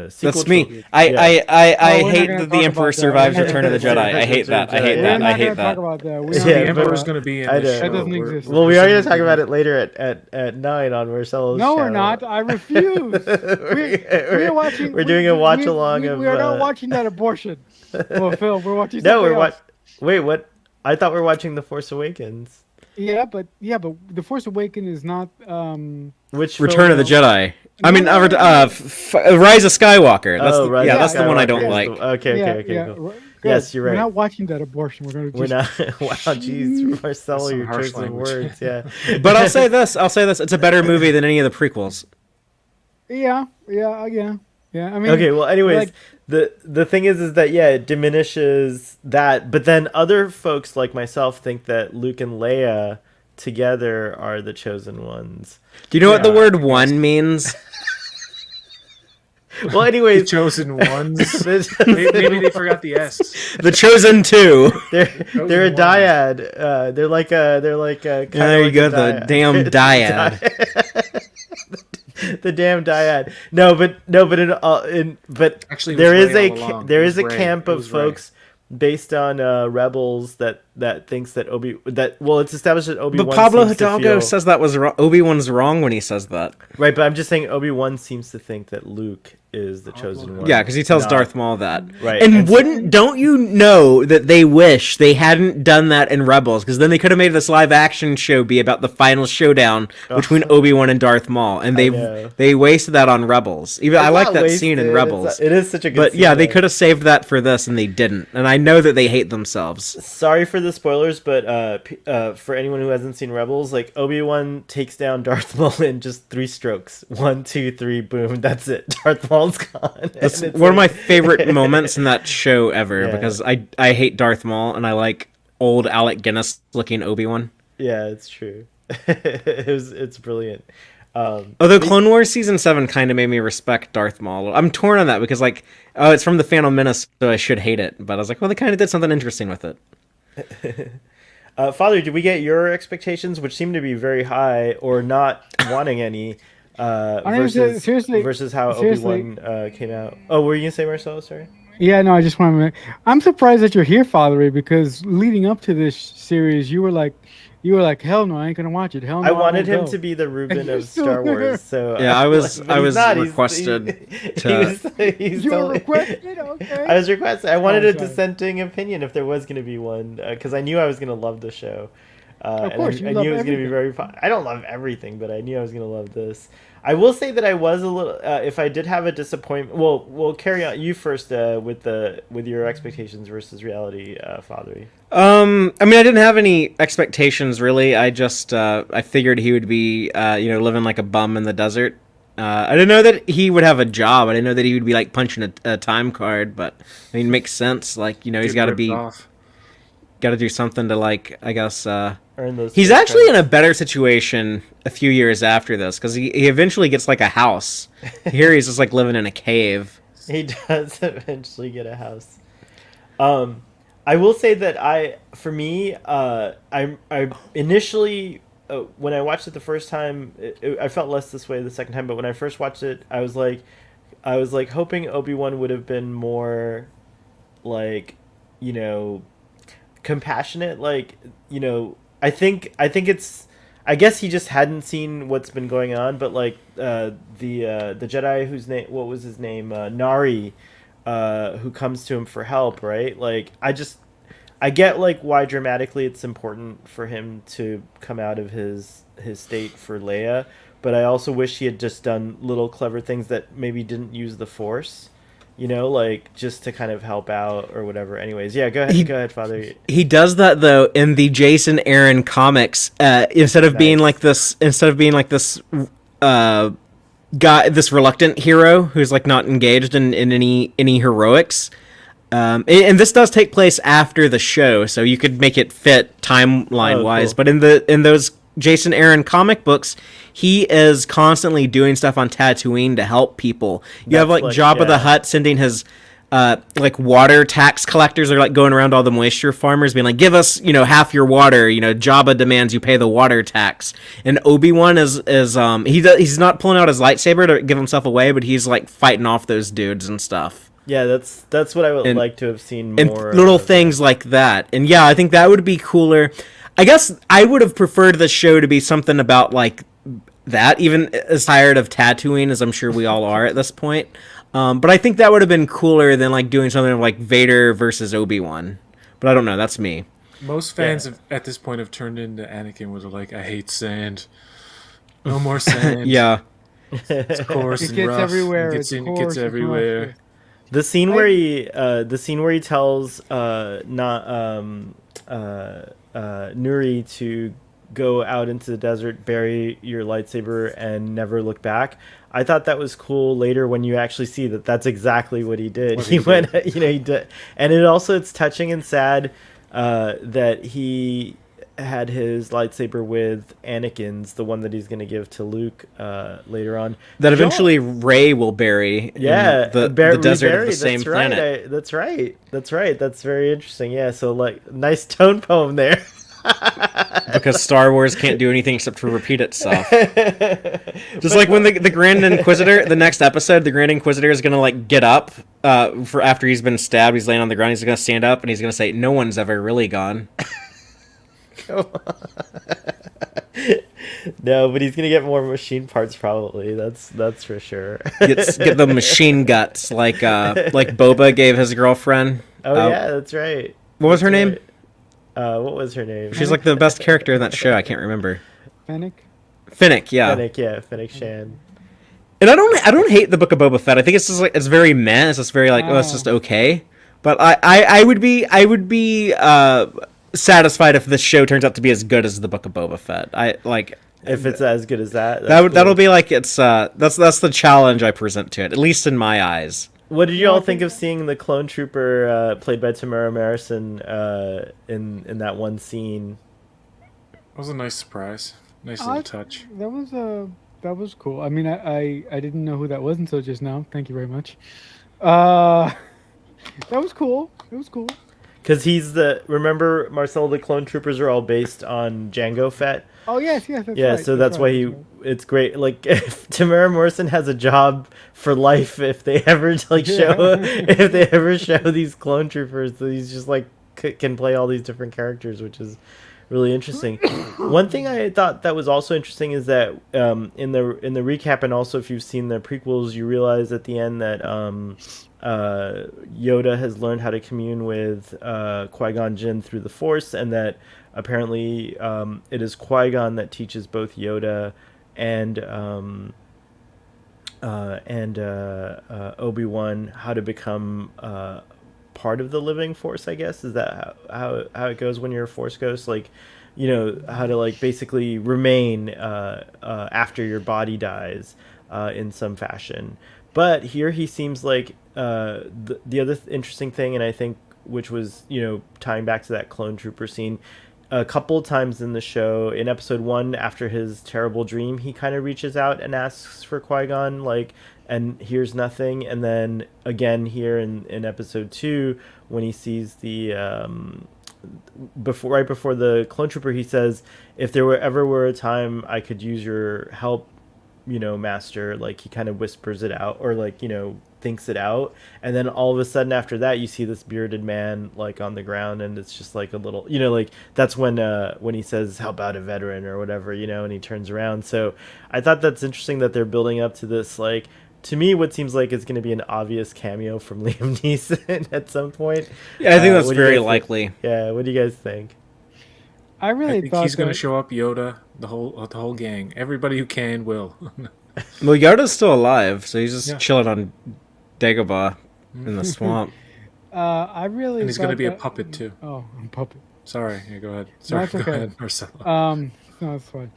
sequel. That's me. trilogy. I we're not hate gonna that the talk Emperor about that. survives We're not Return of the gonna- Jedi. I hate that. I hate We're that. We're I not hate gonna talk that. about that. Yeah, The but- Emperor's going to be in I the know. show. That doesn't We're- exist. Well, we are going to talk presumably- about it later at 9 on Marcelo's No, we're channel. not. I refuse. we're watching. We're doing a watch along we, of. We are not watching that abortion. Well, Phil, we're watching. No, something we're else. Wait, what? I thought we were watching The Force Awakens. Yeah, but The Force Awakens is not. Which Return of the film? Jedi. I mean, No, no, no, Rise of Skywalker. That's Rise yeah, of that's the one I don't Skywalker is like. Okay, yeah, okay, yeah, cool. r- Yes, good. you're right. We're not watching that abortion. We're gonna. We're Just, not. Wow, jeez, Marcelo, some you're harsh choosing language. words. Yeah, But I'll say this. It's a better movie than any of the prequels. Yeah. I mean. Okay, well, anyways, like- the thing is that it diminishes that, but then other folks like myself think that Luke and Leia together are the chosen ones. Do you know what the Yeah, word "one" means? Well, The anyways, chosen ones. there's- Maybe they forgot the S. The chosen two. they're a ones. dyad. They're like a kinda There you like go. a The damn dyad. The damn dyad. No, but Actually, it was there is Ray a all along. there It is was a Ray. camp It of was Ray. folks based on Rebels that thinks that it's established that Obi-Wan But Pablo seems to Hidalgo feel, says that was wrong. Obi-Wan's wrong when he says that. right, but I'm just saying Obi-Wan seems to think that Luke is the chosen one. Yeah, because he tells not- Darth Maul that. Right, And and so- don't you know that they wish they hadn't done that in Rebels? Because then they could have made this live action show be about the final showdown between Obi-Wan and Darth Maul, and know. they wasted that on Rebels. Even I It's like not that scene in wasted, Rebels. it is such a good But scene, yeah, they though. could have saved that for this, and they didn't. And I know that they hate themselves. Sorry for the spoilers, but for anyone who hasn't seen Rebels, like Obi-Wan takes down Darth Maul in just 3 strokes. 1, 2, 3, boom. That's it. Darth Maul's gone. That's And it's one of my like- favorite moments in that show ever Yeah. because I hate Darth Maul and I like old Alec Guinness looking Obi-Wan. Yeah, it's true. It's brilliant. Although Clone Wars Season 7 kind of made me respect Darth Maul. I'm torn on that because, like, oh, it's from the Phantom Menace, so I should hate it. But I was like, well, they kind of did something interesting with it. Father, did we get your expectations, which seem to be very high, or not wanting any, versus how seriously. Obi-Wan came out? Oh, were you gonna say, Marcelo? Sorry. Yeah, no, I just want to. I'm surprised that you're here, Father, because leading up to this series, you were like, hell no, I ain't gonna watch it. Hell no, I wanted him won't to go." be the Reuben you're of still Star there. Wars. So Yeah, I was but he's not. He's- requested he's to. You were requested, okay. I was requested. I wanted Oh, a sorry. dissenting opinion if there was going to be one, because I knew I was going to love the show. Of And course, I you knew love it was going to be everything. very fun. I don't love everything, but I knew I was going to love this. I will say that I was a little. If I did have a disappointment, well, we'll carry on. You first with your expectations versus reality, Father. I mean, I didn't have any expectations really. I just I figured he would be living like a bum in the desert. I didn't know that he would have a job. I didn't know that he would be like punching a time card. But I mean, it makes sense. Like he's Get got to ripped be off. got to do something to like I guess. Earn those. He's gift actually in cards. a better situation a few years after this because he eventually gets like a house. Here he's just like living in a cave. He does eventually get a house. I will say that I initially when I watched it the first time, I felt less this way the second time. But when I first watched it, I was like hoping Obi-Wan would have been more, like, compassionate. Like, I think it's. I guess he just hadn't seen what's been going on, but like the Jedi whose name, what was his name, Nari, who comes to him for help, right? Like I get like why dramatically it's important for him to come out of his state for Leia, but I also wish he had just done little clever things that maybe didn't use the Force, like just to kind of help out or whatever. Anyways, yeah, go ahead, Father. He does that though in the Jason Aaron comics. Instead of being like this guy, this reluctant hero who's like not engaged in any heroics. And this does take place after the show, so you could make it fit timeline wise. Cool. But in those Jason Aaron comic books, he is constantly doing stuff on Tatooine to help people. You have like That's Jabba the yeah. Hutt sending his like water tax collectors are like going around all the moisture farmers being like, give us half your water. Jabba demands you pay the water tax. And Obi-Wan is he's not pulling out his lightsaber to give himself away, but he's like fighting off those dudes and stuff. Yeah, that's what I would like to have seen And more. little of. things like that. And yeah, I think that would be cooler. I guess I would have preferred the show to be something about like that, even as tired of Tatooine as I'm sure we all are at this point. But I think that would have been cooler than like doing something like Vader versus Obi-Wan. But I don't know. That's me. Most fans at this point have turned into Anakin, where they're like, "I hate sand. No more sand. Yeah. It's coarse It and gets rough. everywhere. It It's gets coarse and everywhere." rough. The scene where he tells Nuri to go out into the desert, bury your lightsaber, and never look back. I thought that was cool. Later, when you actually see that, that's exactly what he did. He went, he did, and it's touching and sad that he had his lightsaber with Anakin's, the one that he's going to give to Luke later on. That eventually Rey will bury in the desert of the same planet. That's right. That's very interesting. Yeah, so like nice tone poem there. Because Star Wars can't do anything except for repeat itself. Just like when the Grand Inquisitor, the next episode, the Grand Inquisitor is gonna like get up for after he's been stabbed. He's laying on the ground. He's gonna stand up and he's gonna say, "No one's ever really gone." No, but he's gonna get more machine parts probably. That's for sure. Get the machine guts like Boba gave his girlfriend. Oh yeah, that's right. What was her That's name? right. What was her name? She's like the best character in that show. I can't remember. Fennec. Finnick, yeah. Fennec, yeah, Fennec Shan. And I don't hate the Book of Boba Fett. I think it's just like it's very meh. It's just very like oh, it's just okay. But I would be satisfied if this show turns out to be as good as the Book of Boba Fett. I like If it's as good as that, that'll be like it's that's the challenge I present to it, at least in my eyes. What did you all think of seeing the clone trooper played by Tamara Morrison in that one scene? It was a nice surprise. Nice little touch. That was cool. I mean, I didn't know who that was until just now. Thank you very much. That was cool. It was cool. Because remember, Marcel, the clone troopers are all based on Jango Fett. Oh yes, that's yeah, right. so that's why it's great. Like, if Tamara Morrison has a job for life if they ever show these clone troopers, so he's just like can play all these different characters, which is really interesting. One thing I thought that was also interesting is that in the recap, and also if you've seen the prequels, you realize at the end that Yoda has learned how to commune with Qui-Gon Jinn through the Force, and that apparently it is Qui-Gon that teaches both Yoda and Obi-Wan how to become part of the living Force, I guess. Is that how it goes when you're a Force ghost? Like, you know, how to like basically remain after your body dies in some fashion. But here he seems like the other interesting thing, and I think which was, you know, tying back to that clone trooper scene, a couple of times in the show, in episode 1, after his terrible dream, he kind of reaches out and asks for Qui-Gon, like, and hears nothing. And then again here in episode 2, when he sees the right before the clone trooper, he says, if there ever were a time I could use your help, you know, master, like he kind of whispers it out, or like, you know, thinks it out. And then all of a sudden after that, you see this bearded man like on the ground, and it's just like a little, you know, like that's when he says, how about a veteran or whatever, you know, and he turns around. So I thought that's interesting that they're building up to this, like, to me, what seems like it's going to be an obvious cameo from Liam Neeson at some point. Yeah, I think that's very likely. Yeah, what do you guys think? I think he's going to show up. Yoda, the whole gang, everybody who can will. Well, Yoda's still alive, so he's just chilling on Dagobah in the swamp. And he's going to be a puppet too. Oh, a puppet. Sorry, yeah, go ahead. Sorry, no, go ahead, Marcelo. No, it's fine.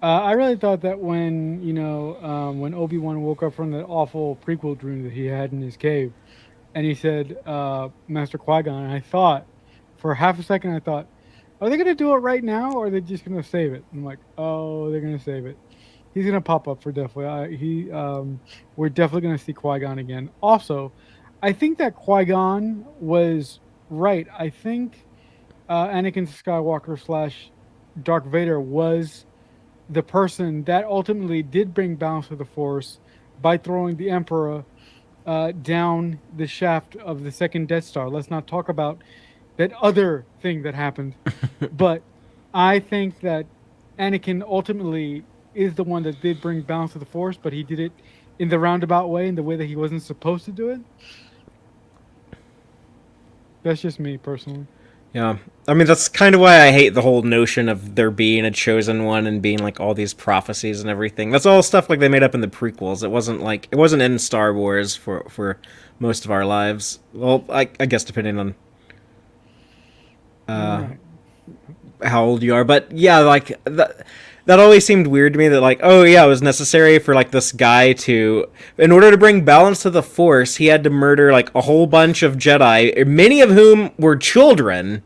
I really thought that when, you know, when Obi-Wan woke up from that awful prequel dream that he had in his cave, and he said, Master Qui-Gon, and I thought, for half a second, I thought, are they going to do it right now, or are they just going to save it? I'm like, oh, they're going to save it. He's going to pop up for definitely. We're definitely going to see Qui-Gon again. Also, I think that Qui-Gon was right. I think Anakin Skywalker / Darth Vader was the person that ultimately did bring balance to the Force by throwing the Emperor down the shaft of the second Death Star. Let's not talk about that other thing that happened. But I think that Anakin ultimately is the one that did bring balance to the Force, but he did it in the roundabout way, in the way that he wasn't supposed to do it. That's just me personally. Yeah. I mean, that's kind of why I hate the whole notion of there being a chosen one and being like all these prophecies and everything. That's all stuff like they made up in the prequels. It wasn't in Star Wars for most of our lives. Well, I guess depending on how old you are, but yeah, like that always seemed weird to me, that like, oh yeah, it was necessary for like this guy to, in order to bring balance to the Force, he had to murder like a whole bunch of Jedi, many of whom were children,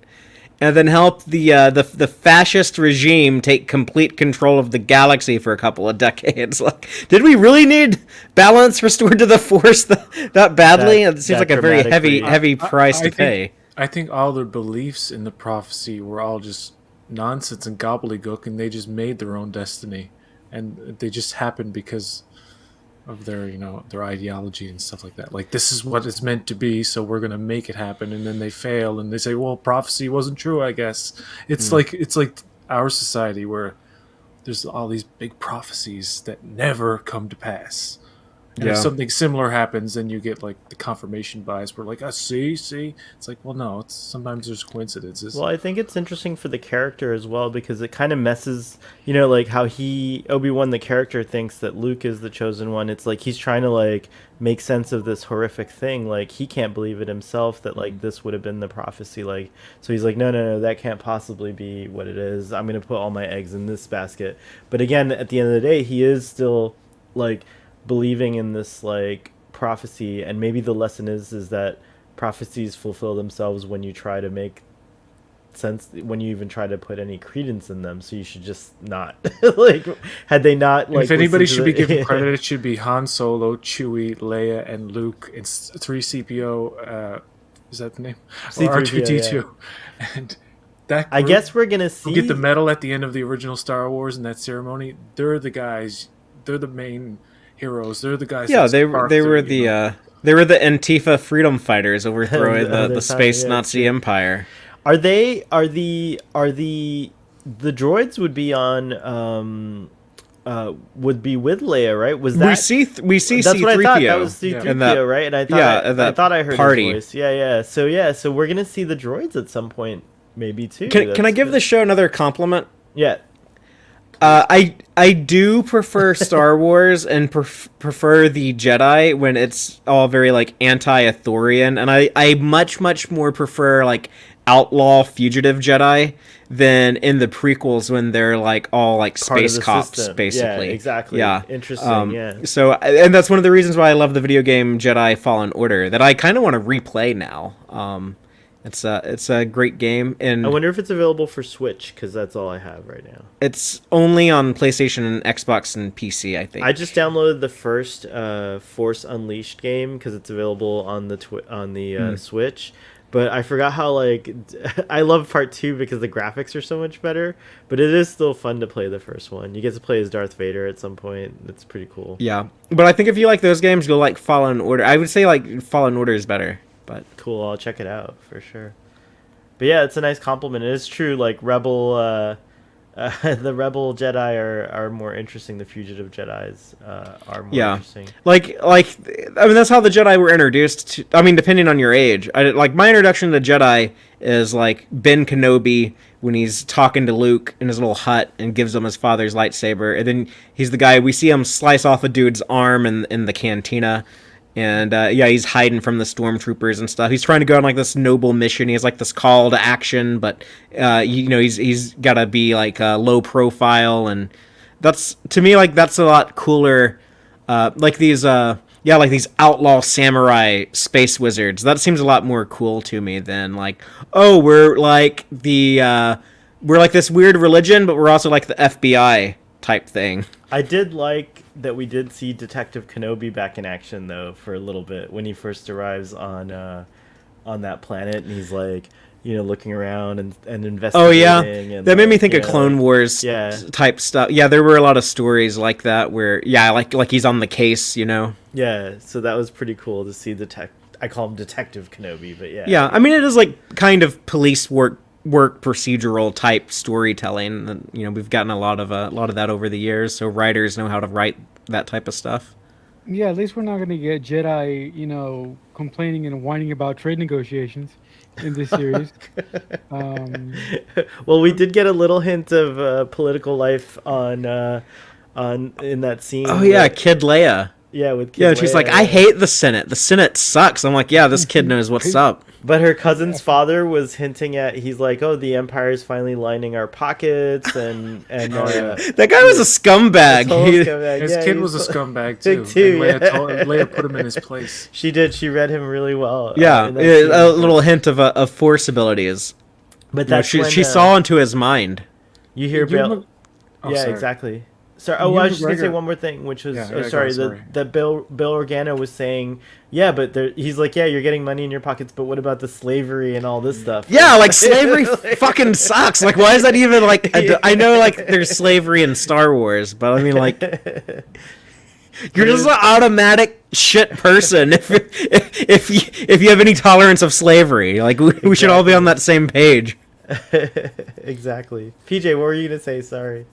and then help the fascist regime take complete control of the galaxy for a couple of decades. Like, did we really need balance restored to the Force that badly? It seems like a very heavy price to pay. I think all their beliefs in the prophecy were all just nonsense and gobbledygook, and they just made their own destiny, and they just happened because of their, you know, their ideology and stuff like that. Like, this is what it's meant to be, so we're gonna make it happen, and then they fail, and they say, well, prophecy wasn't true, I guess. It's like our society, where there's all these big prophecies that never come to pass. And Yeah. if something similar happens, then you get like the confirmation bias. We're like, see. It's like, well, no. It's sometimes there's coincidences. Well, I think it's interesting for the character as well because it kind of messes, you know, like how Obi-Wan the character thinks that Luke is the chosen one. It's like he's trying to like make sense of this horrific thing. Like he can't believe it himself that like this would have been the prophecy. Like so he's like, no, that can't possibly be what it is. I'm gonna put all my eggs in this basket. But again, at the end of the day, he is still like believing in this like prophecy, and maybe the lesson is that prophecies fulfill themselves when you try to make sense, when you even try to put any credence in them. So you should just not like, had they not like, if anybody listened should to be given credit, it should be Han Solo, Chewie, Leia, and Luke. It's 3CPO. Is that the name? C3PO, Or R2D2. And that I group guess we're gonna who see get the medal at the end of the original Star Wars in that ceremony. They're the guys. They're the main heroes. They're the guys. Yeah, that they sparked they it, were you the know? They were the Antifa freedom fighters overthrowing Other the time, space yeah, Nazi empire. are the droids would be on would be with Leia, right? Was that We see that's C3PO. what I thought. That was C3PO, in that- right? And I thought yeah, I that thought I heard party. his voice. Yeah. So we're gonna see the droids at some point, maybe too. Can I That's give good. the show another compliment? Yeah. I do prefer Star Wars and prefer the Jedi when it's all very like anti-Arthurian, and I much more prefer like outlaw fugitive Jedi than in the prequels when they're like all like Part of space the cops system. basically. Yeah, exactly. Yeah, Interesting. Yeah. So, and that's one of the reasons why I love the video game Jedi Fallen Order that I kind of want to replay now. It's a great game, and I wonder if it's available for Switch, because that's all I have right now. it's only on PlayStation and Xbox and PC, I think. I just downloaded the first Force Unleashed game because it's available on the Switch. But I forgot how like I love part 2 because the graphics are so much better. But it is still fun to play the first one. You get to play as Darth Vader at some point. It's pretty cool. Yeah, but I think if you like those games, you'll like Fallen Order. I would say like Fallen Order is better, but Cool. I'll check it out for sure. But yeah, it's a nice compliment. It is true. Like Rebel. The Rebel Jedi are more interesting. The fugitive Jedis are more interesting. like I mean that's how the Jedi were introduced to. I mean, depending on your age, like my introduction to Jedi is like Ben Kenobi when he's talking to Luke in his little hut and gives him his father's lightsaber, and then he's the guy we see him slice off a dude's arm in the cantina. And he's hiding from the stormtroopers and stuff. He's trying to go on like this noble mission. He has like this call to action, but he's got to be like low profile, and that's to me like that's a lot cooler. Like these outlaw samurai space wizards. That seems a lot more cool to me than like we're like this weird religion, but we're also like the FBI type thing. I did like that we did see Detective Kenobi back in action though for a little bit when he first arrives on that planet, and he's like looking around and investigating. Oh yeah, and that made me think of Clone Wars type stuff. Yeah, there were a lot of stories like that where like he's on the case, Yeah, so that was pretty cool to see I call him Detective Kenobi, but yeah. Yeah, I mean it is like kind of police work procedural type storytelling. And, we've gotten a lot of that over the years, so writers know how to write that type of stuff. Yeah, at least we're not going to get Jedi, complaining and whining about trade negotiations in this series. Well, we did get a little hint of political life on in that scene. Oh yeah, Kid Leia. Yeah, with Kid Yeah, she's Leia. like, I hate the Senate. The Senate sucks. I'm like, yeah, this kid knows what's up. But her cousin's father was hinting at, he's like, oh, the Empire's finally lining our pockets, and That guy was a scumbag. His kid was a scumbag too. Leia put him in his place. She did. She read him really well. Yeah, in that scene. a little hint of force abilities. But that's she when, saw into his mind. You hear Bill. Oh, yeah, sorry. Exactly. Sorry. Oh, I was just gonna say McGregor- one more thing, which was sorry. that Bill Organa was saying. Yeah, but he's like, yeah, you're getting money in your pockets, but what about the slavery and all this stuff? Yeah, like slavery fucking sucks. Like, why is that even like? I know like there's slavery in Star Wars, but I mean like, you're just an automatic shit person if you have any tolerance of slavery. Like we should all be on that same page. Exactly. PJ, what were you gonna say? Sorry.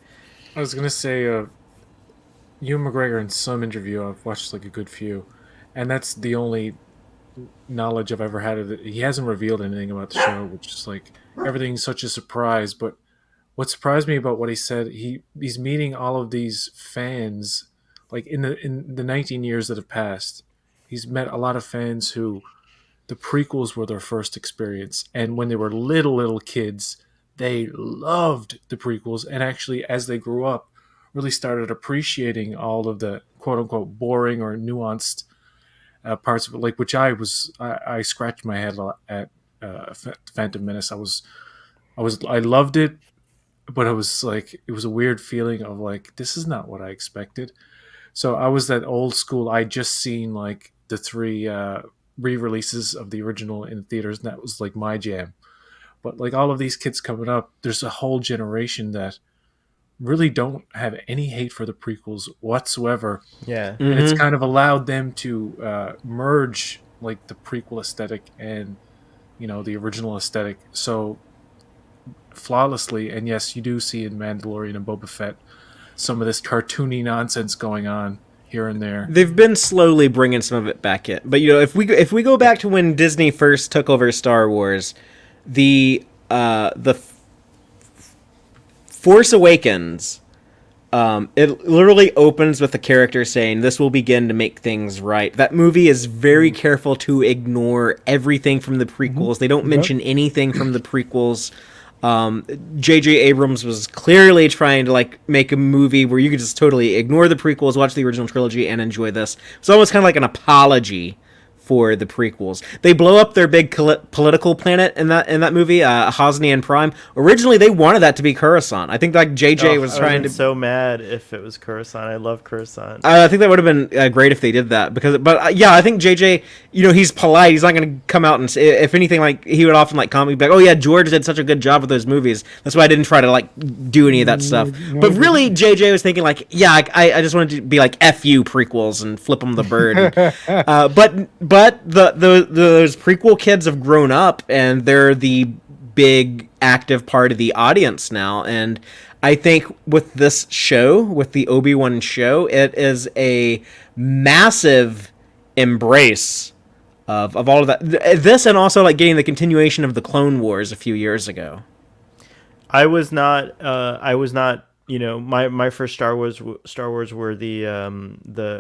I was gonna say, Ewan McGregor in some interview I've watched like a good few, and that's the only knowledge I've ever had of it. He hasn't revealed anything about the show, which is like everything's such a surprise. But what surprised me about what he said, he's meeting all of these fans, like in the 19 years that have passed. He's met a lot of fans who the prequels were their first experience, and when they were little kids, they loved the prequels, and actually as they grew up, really started appreciating all of the quote unquote boring or nuanced parts of it, like which I scratched my head a lot at Phantom Menace. I loved it, but it was like it was a weird feeling of like this is not what I expected. So I was that old school. I just seen like the three re-releases of the original in theaters, and that was like my jam. But like all of these kids coming up, there's a whole generation that really don't have any hate for the prequels whatsoever, Yeah. and it's kind of allowed them to merge like the prequel aesthetic and the original aesthetic so flawlessly. And yes, you do see in Mandalorian and Boba Fett some of this cartoony nonsense going on here and there. They've been slowly bringing some of it back in, but if we go back to when Disney first took over Star Wars, the Force Awakens, it literally opens with the character saying, "This will begin to make things right." That movie is very careful to ignore everything from the prequels. They don't mention anything from the prequels. J.J. Abrams was clearly trying to like make a movie where you could just totally ignore the prequels, watch the original trilogy, and enjoy this. It's almost kind of like an apology for the prequels. They blow up their big political planet in that movie, Hosnian Prime. Originally, they wanted that to be Coruscant. I think like JJ was trying to. So mad if it was Coruscant. I love Coruscant. I think that would have been great if they did that but yeah, I think JJ, he's polite. He's not going to come out and say, if anything, like he would often like comment back, "Oh yeah, George did such a good job with those movies. That's why I didn't try to like do any of that stuff." But really, JJ was thinking like, yeah, I just wanted to be like F you prequels and flip them the bird. But those prequel kids have grown up and they're the big active part of the audience now. And I think with this show, with the Obi-Wan show, it is a massive embrace of all of that. This and also like getting the continuation of the Clone Wars a few years ago. I was not. My first Star Wars were the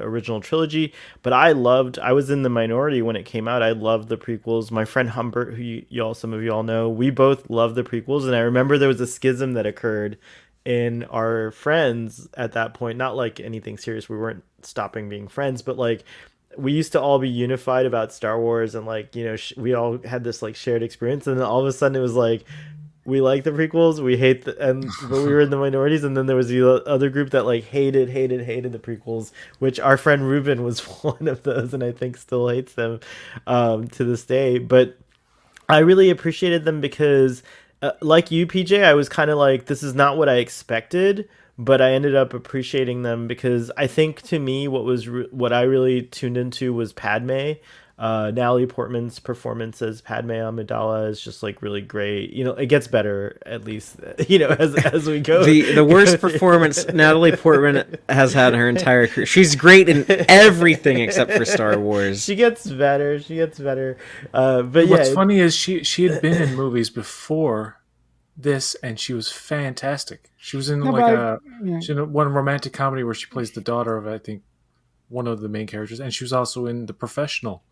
original trilogy, but I was in the minority when it came out. I loved the prequels. My friend Humbert, who some of you all know, we both loved the prequels, and I remember there was a schism that occurred in our friends at that point. Not like anything serious. We weren't stopping being friends, but like we used to all be unified about Star Wars, and like we all had this like shared experience, and then all of a sudden it was like, we like the prequels, we hate but we were in the minorities, and then there was the other group that like hated the prequels, which our friend Ruben was one of those, and I think still hates them to this day. But I really appreciated them because, like you, PJ, I was kind of like, this is not what I expected, but I ended up appreciating them because I think to me what I really tuned into was Padme. Natalie Portman's performance as Padme Amidala is just like really great. It gets better at least. As we go. The worst performance Natalie Portman has had in her entire career. She's great in everything except for Star Wars. She gets better. But what's funny is she had been in movies before this, and she was fantastic. She was in she's in one romantic comedy where she plays the daughter of, I think, one of the main characters, and she was also in The Professional,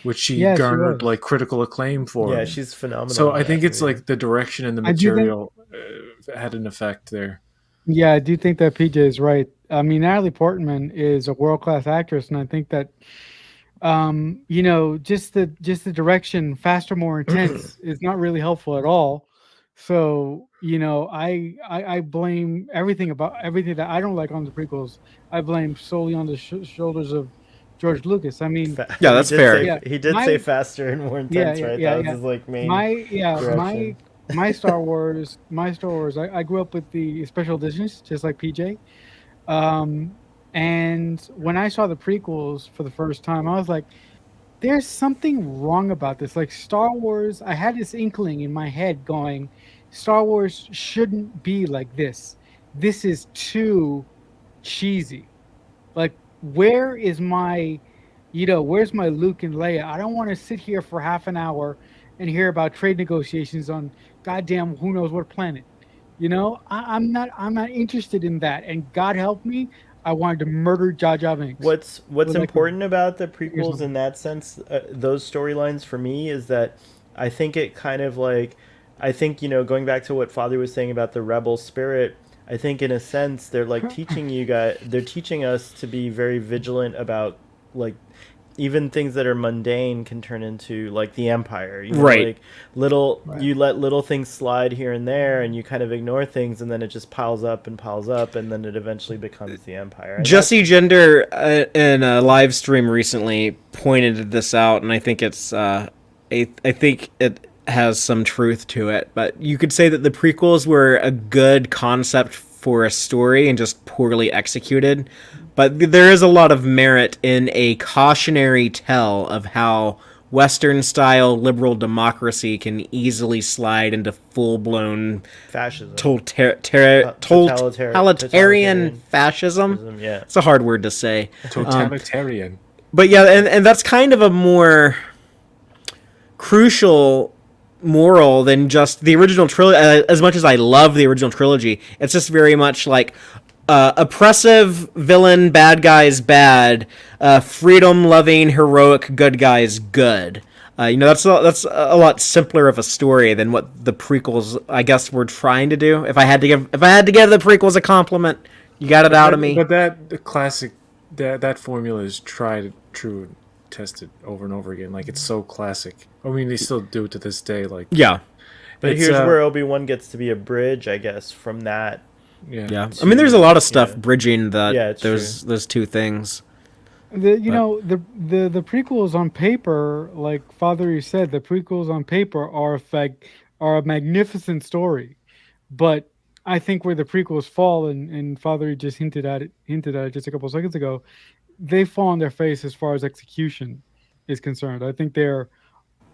which she garnered like critical acclaim for. Yeah, she's phenomenal. So I think it's like the direction and the material had an effect there. Yeah, I do think that PJ is right. I mean, Natalie Portman is a world-class actress, and I think that just the direction, faster, more intense, is not really helpful at all. So I blame everything that I don't like on the prequels. I blame solely on the shoulders of George Lucas. I mean, yeah, that's fair. He did say faster and more intense, right? That was his like main. My Star Wars. I grew up with the special editions, just like PJ. And when I saw the prequels for the first time, I was like, "There's something wrong about this." Like Star Wars, I had this inkling in my head going, "Star Wars shouldn't be like this." this is too cheesy. Like, where is my, where's my Luke and Leia? I don't want to sit here for half an hour and hear about trade negotiations on goddamn who knows what planet. I'm not interested in that. And God help me, I wanted to murder Jar Jar Binks. What's with, like, important about the fingers prequels on- in that sense, those storylines for me is that I think it kind of like, I think going back to what Father was saying about the rebel spirit. I think in a sense they're like teaching you guys, they're teaching us to be very vigilant about like even things that are mundane can turn into like the empire, Right. like little Right. you let little things slide here and there and you kind of ignore things and then it just piles up and then it eventually becomes the empire. And Jesse Gender in a live stream recently pointed this out, and I think I think it has some truth to it. But you could say that the prequels were a good concept for a story and just poorly executed. But there is a lot of merit in a cautionary tale of how Western-style liberal democracy can easily slide into full-blown fascism, totalitarian fascism. yeah. It's a hard word to say. Totalitarian. But yeah, and that's kind of a more crucial moral than just the original trilogy. As much as I love the original trilogy, it's just very much like oppressive villain, bad guys bad, freedom-loving, heroic good guys good. That's a lot simpler of a story than what the prequels, I guess, were trying to do. If I had to give the prequels a compliment, you got it out of me. But the classic that formula is tried, true, and tested over and over again. Like, it's so classic. I mean, they still do it to this day. Like, Yeah. But it's, here's where Obi-Wan gets to be a bridge, I guess, from that. Yeah. I mean, there's a lot of stuff Yeah. bridging that Yeah, it's those two things. The prequels on paper, like Father said, the prequels on paper are a magnificent story, but I think where the prequels fall, and Father just hinted at it just a couple of seconds ago, they fall on their face as far as execution is concerned. I think they're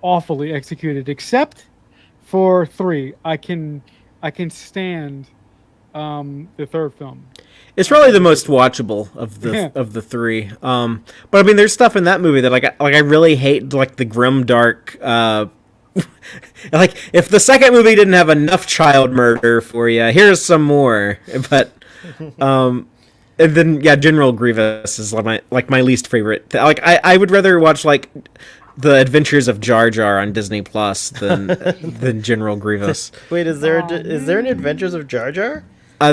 awfully executed, except for 3. I can stand the third film. It's probably the most watchable of the Yeah. of the 3. But I mean, there's stuff in that movie that I really hate, like the grim dark. Like, if the second movie didn't have enough child murder for you, here's some more. But and then General Grievous is my least favorite. Like, I would rather watch like the Adventures of Jar Jar on Disney Plus than General Grievous. Wait, is there an Adventures of Jar Jar? I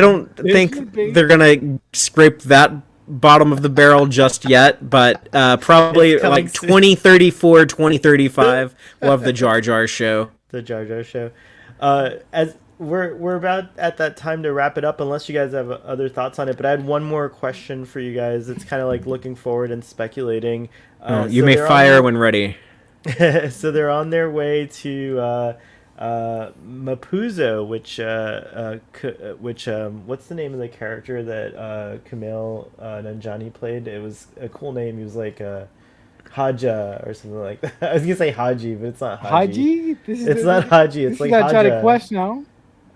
don't think should be. they're gonna scrape that bottom of the barrel just yet, but probably It's coming like soon. 2034, 2035, we'll have the Jar Jar show. The Jar Jar show. As we're about at that time to wrap it up, unless you guys have other thoughts on it. But I had one more question for you guys. It's kind of like looking forward and speculating. You may fire when ready. So they're on their way to Mapuzo, which what's the name of the character that Kumail Nanjiani played? It was a cool name. He was like Haja or something like that. I was gonna say Haji, but it's not Haji. Haji? It's not Haji. It's like got Haja. a quest now.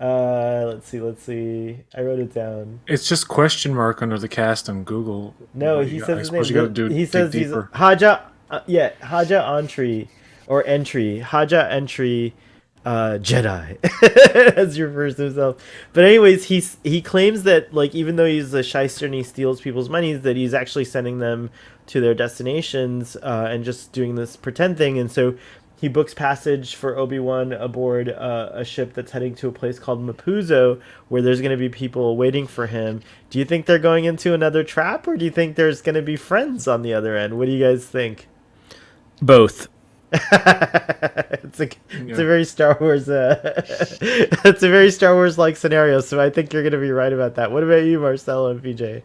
Let's see. I wrote it down. It's just question mark under the cast on Google. No, Well, he I says his suppose name. you gotta He dig says he's deeper. Haja. Haja Entry or Entry. Haja Entry. Jedi as he refers to himself. But anyways, he claims that, like, even though he's a shyster and he steals people's monies, that he's actually sending them to their destinations and just doing this pretend thing. And so he books passage for Obi-Wan aboard a ship that's heading to a place called Mapuzo, where there's going to be people waiting for him. Do you think they're going into another trap, or do you think there's going to be friends on the other end? What do you guys think? Both. It's a very Star Wars it's a very Star Wars like scenario, so I think you're gonna be right about that. What about you, Marcelo and PJ?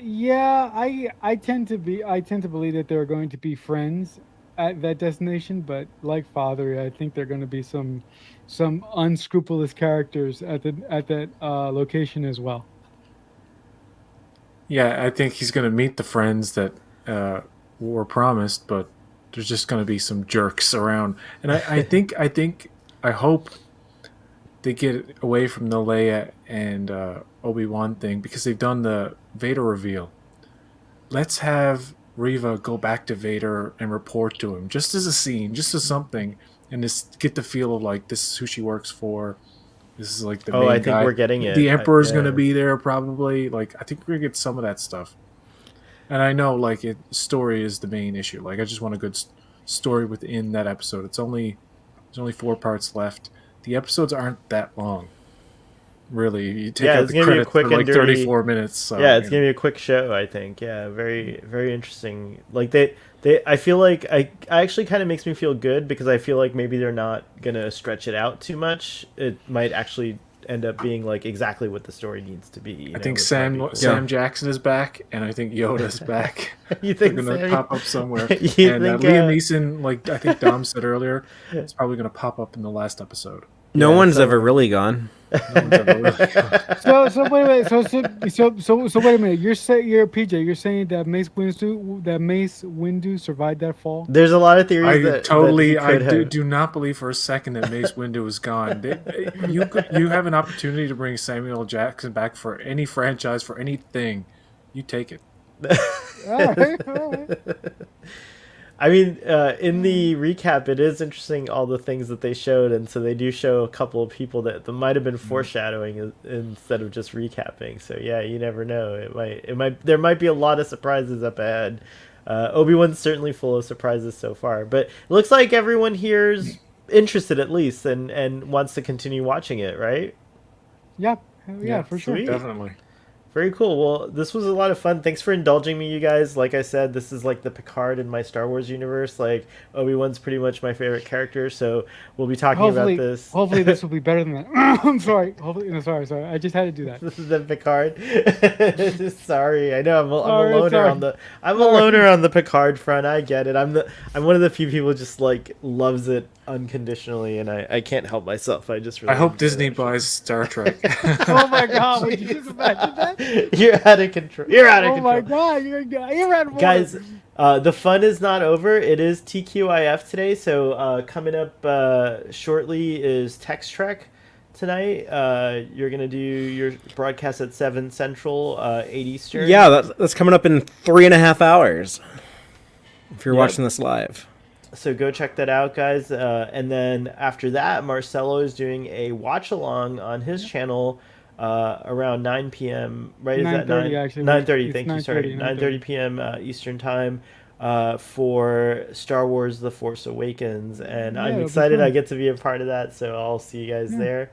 Yeah, I tend to believe that there are going to be friends at that destination, but like Father, I think there are going to be some unscrupulous characters at that location as well. Yeah, I think he's gonna meet the friends that were promised, but there's just gonna be some jerks around. And I hope they get away from the Leia and Obi-Wan thing because they've done the Vader reveal. Let's have Reva go back to Vader and report to him, just as a scene, just as something, and just get the feel of like this is who she works for. This is like the main I think guy. we're getting it. The Emperor's Yeah. going to be there probably. Like I think we're gonna get some of that stuff. And I know like story is the main issue. Like I just want a good story within that episode. There's only 4 parts left. The episodes aren't that long. Really, you take out it's the gonna be a credits quick for like and dirty- 34 minutes. So, Yeah, it's gonna be a quick show, I think. Yeah, very very interesting. Like they I feel like I actually kind of makes me feel good because I feel like maybe they're not gonna stretch it out too much. It might actually end up being like exactly what the story needs to be. You I know, think which might be cool. Sam Jackson is back, and I think Yoda's back. You think They're gonna Sam- pop up somewhere. You And think, Liam Neeson, like I think Dom said earlier, it's probably gonna pop up in the last episode. No Yeah, one's so- ever really gone. No one's ever really- So wait a minute. So wait a minute. You're PJ. You're saying that Mace Windu survived that fall? There's a lot of theories I that totally, that he I could have. do not believe for a second that Mace Windu is gone. You have an opportunity to bring Samuel Jackson back for any franchise, for anything. You take it. All right. I mean, in the recap, it is interesting all the things that they showed, and so they do show a couple of people that might have been foreshadowing instead of just recapping. So yeah, you never know. There might be a lot of surprises up ahead. Obi-Wan's certainly full of surprises so far, but it looks like everyone here's interested at least and wants to continue watching it, right? Yeah, for sure. Sweet. Definitely. Very cool. Well, this was a lot of fun. Thanks for indulging me, you guys. Like I said, this is like the Picard in my Star Wars universe. Like Obi-Wan's pretty much my favorite character, so we'll be talking about this. Hopefully, this will be better than that. I'm sorry. Hopefully, no, sorry. I just had to do that. This is the Picard. Sorry, I know I'm a Sorry, loner sorry. on the a loner on the Picard front. I get it. I'm one of the few people just like loves it unconditionally, and I can't help myself. I just really I hope enjoy Disney that show. buys Star Trek. Oh my God! Would you just imagine that? You're out of control. You're out of Oh control. my God! You're out of order. Guys, the fun is not over. It is TQIF today, so coming up shortly is Text Trek tonight. You're gonna do your broadcast at 7 Central, 8 Eastern. Yeah, that's coming up in 3.5 hours. If you're Yep. watching this live. So go check that out, guys. And then after that, Marcelo is doing a watch along on his channel around 9 p.m. Right? Is that 9:30 9? actually. 9:30. It's Thank you. Sorry, 9:30 p.m. Eastern time for Star Wars: The Force Awakens, and I'm it'll be excited fun. I get to be a part of that. So I'll see you guys there.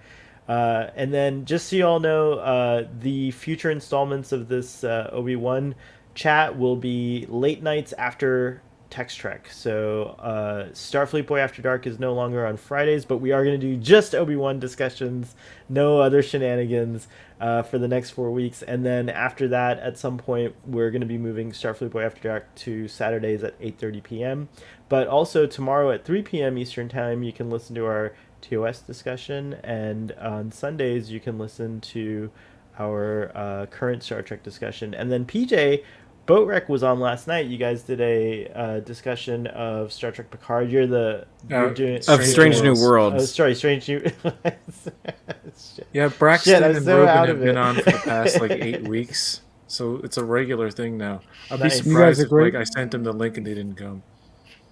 And then just so you all know, the future installments of this Obi-Wan chat will be late nights after Text Trek. So Starfleet Boy After Dark is no longer on Fridays, but we are going to do just Obi-Wan discussions, no other shenanigans for the next 4 weeks. And then after that, at some point, we're going to be moving Starfleet Boy After Dark to Saturdays at 8:30 p.m. But also tomorrow at 3 p.m. Eastern Time, you can listen to our TOS discussion, and on Sundays you can listen to our current Star Trek discussion. And then PJ Boatwreck was on last night. You guys did a discussion of Star Trek Picard. You're doing Of Strange New Oh, Worlds. sorry, Strange New. Yeah, Braxton Shit, I'm and so Ruben out have of been it. on for the past like 8 weeks, so it's a regular thing now. I'd Nice. be You guys surprised are if great. like I sent them the link and they didn't come.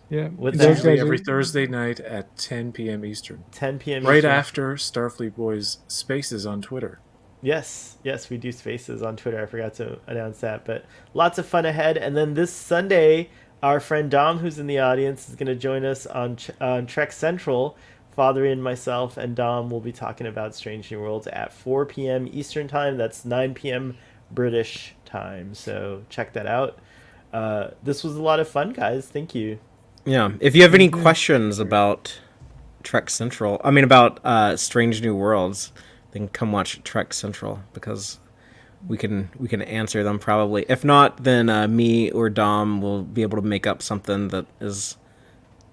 Yeah. What's It's that? usually guys every are- Thursday night at 10 p.m. Eastern, 10 p.m. right Eastern. after Starfleet Boys Spaces on Twitter. Yes, we do Spaces on Twitter. I forgot to announce that, but lots of fun ahead. And then this Sunday, our friend Dom, who's in the audience, is going to join us on Trek Central. Father and myself and Dom will be talking about Strange New Worlds at 4 p.m. Eastern Time. That's 9 p.m. British time. So check that out. This was a lot of fun, guys. Thank you. Yeah. If you have any questions about Trek Central, about Strange New Worlds, then come watch Trek Central because we can answer them probably. If not, then me or Dom will be able to make up something that is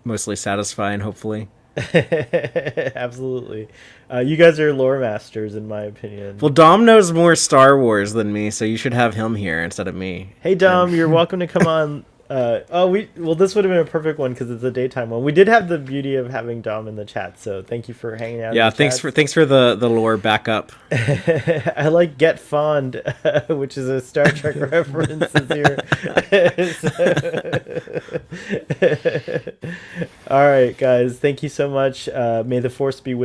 mostly satisfying, hopefully. Absolutely. You guys are lore masters, in my opinion. Well, Dom knows more Star Wars than me, so you should have him here instead of me. Hey, Dom, you're welcome to come on This would have been a perfect one because it's a daytime one. We did have the beauty of having Dom in the chat, so thank you for hanging out. Yeah, thanks for the lore backup. I like Get Fond, which is a Star Trek reference here. All right, guys, thank you so much. May the force be with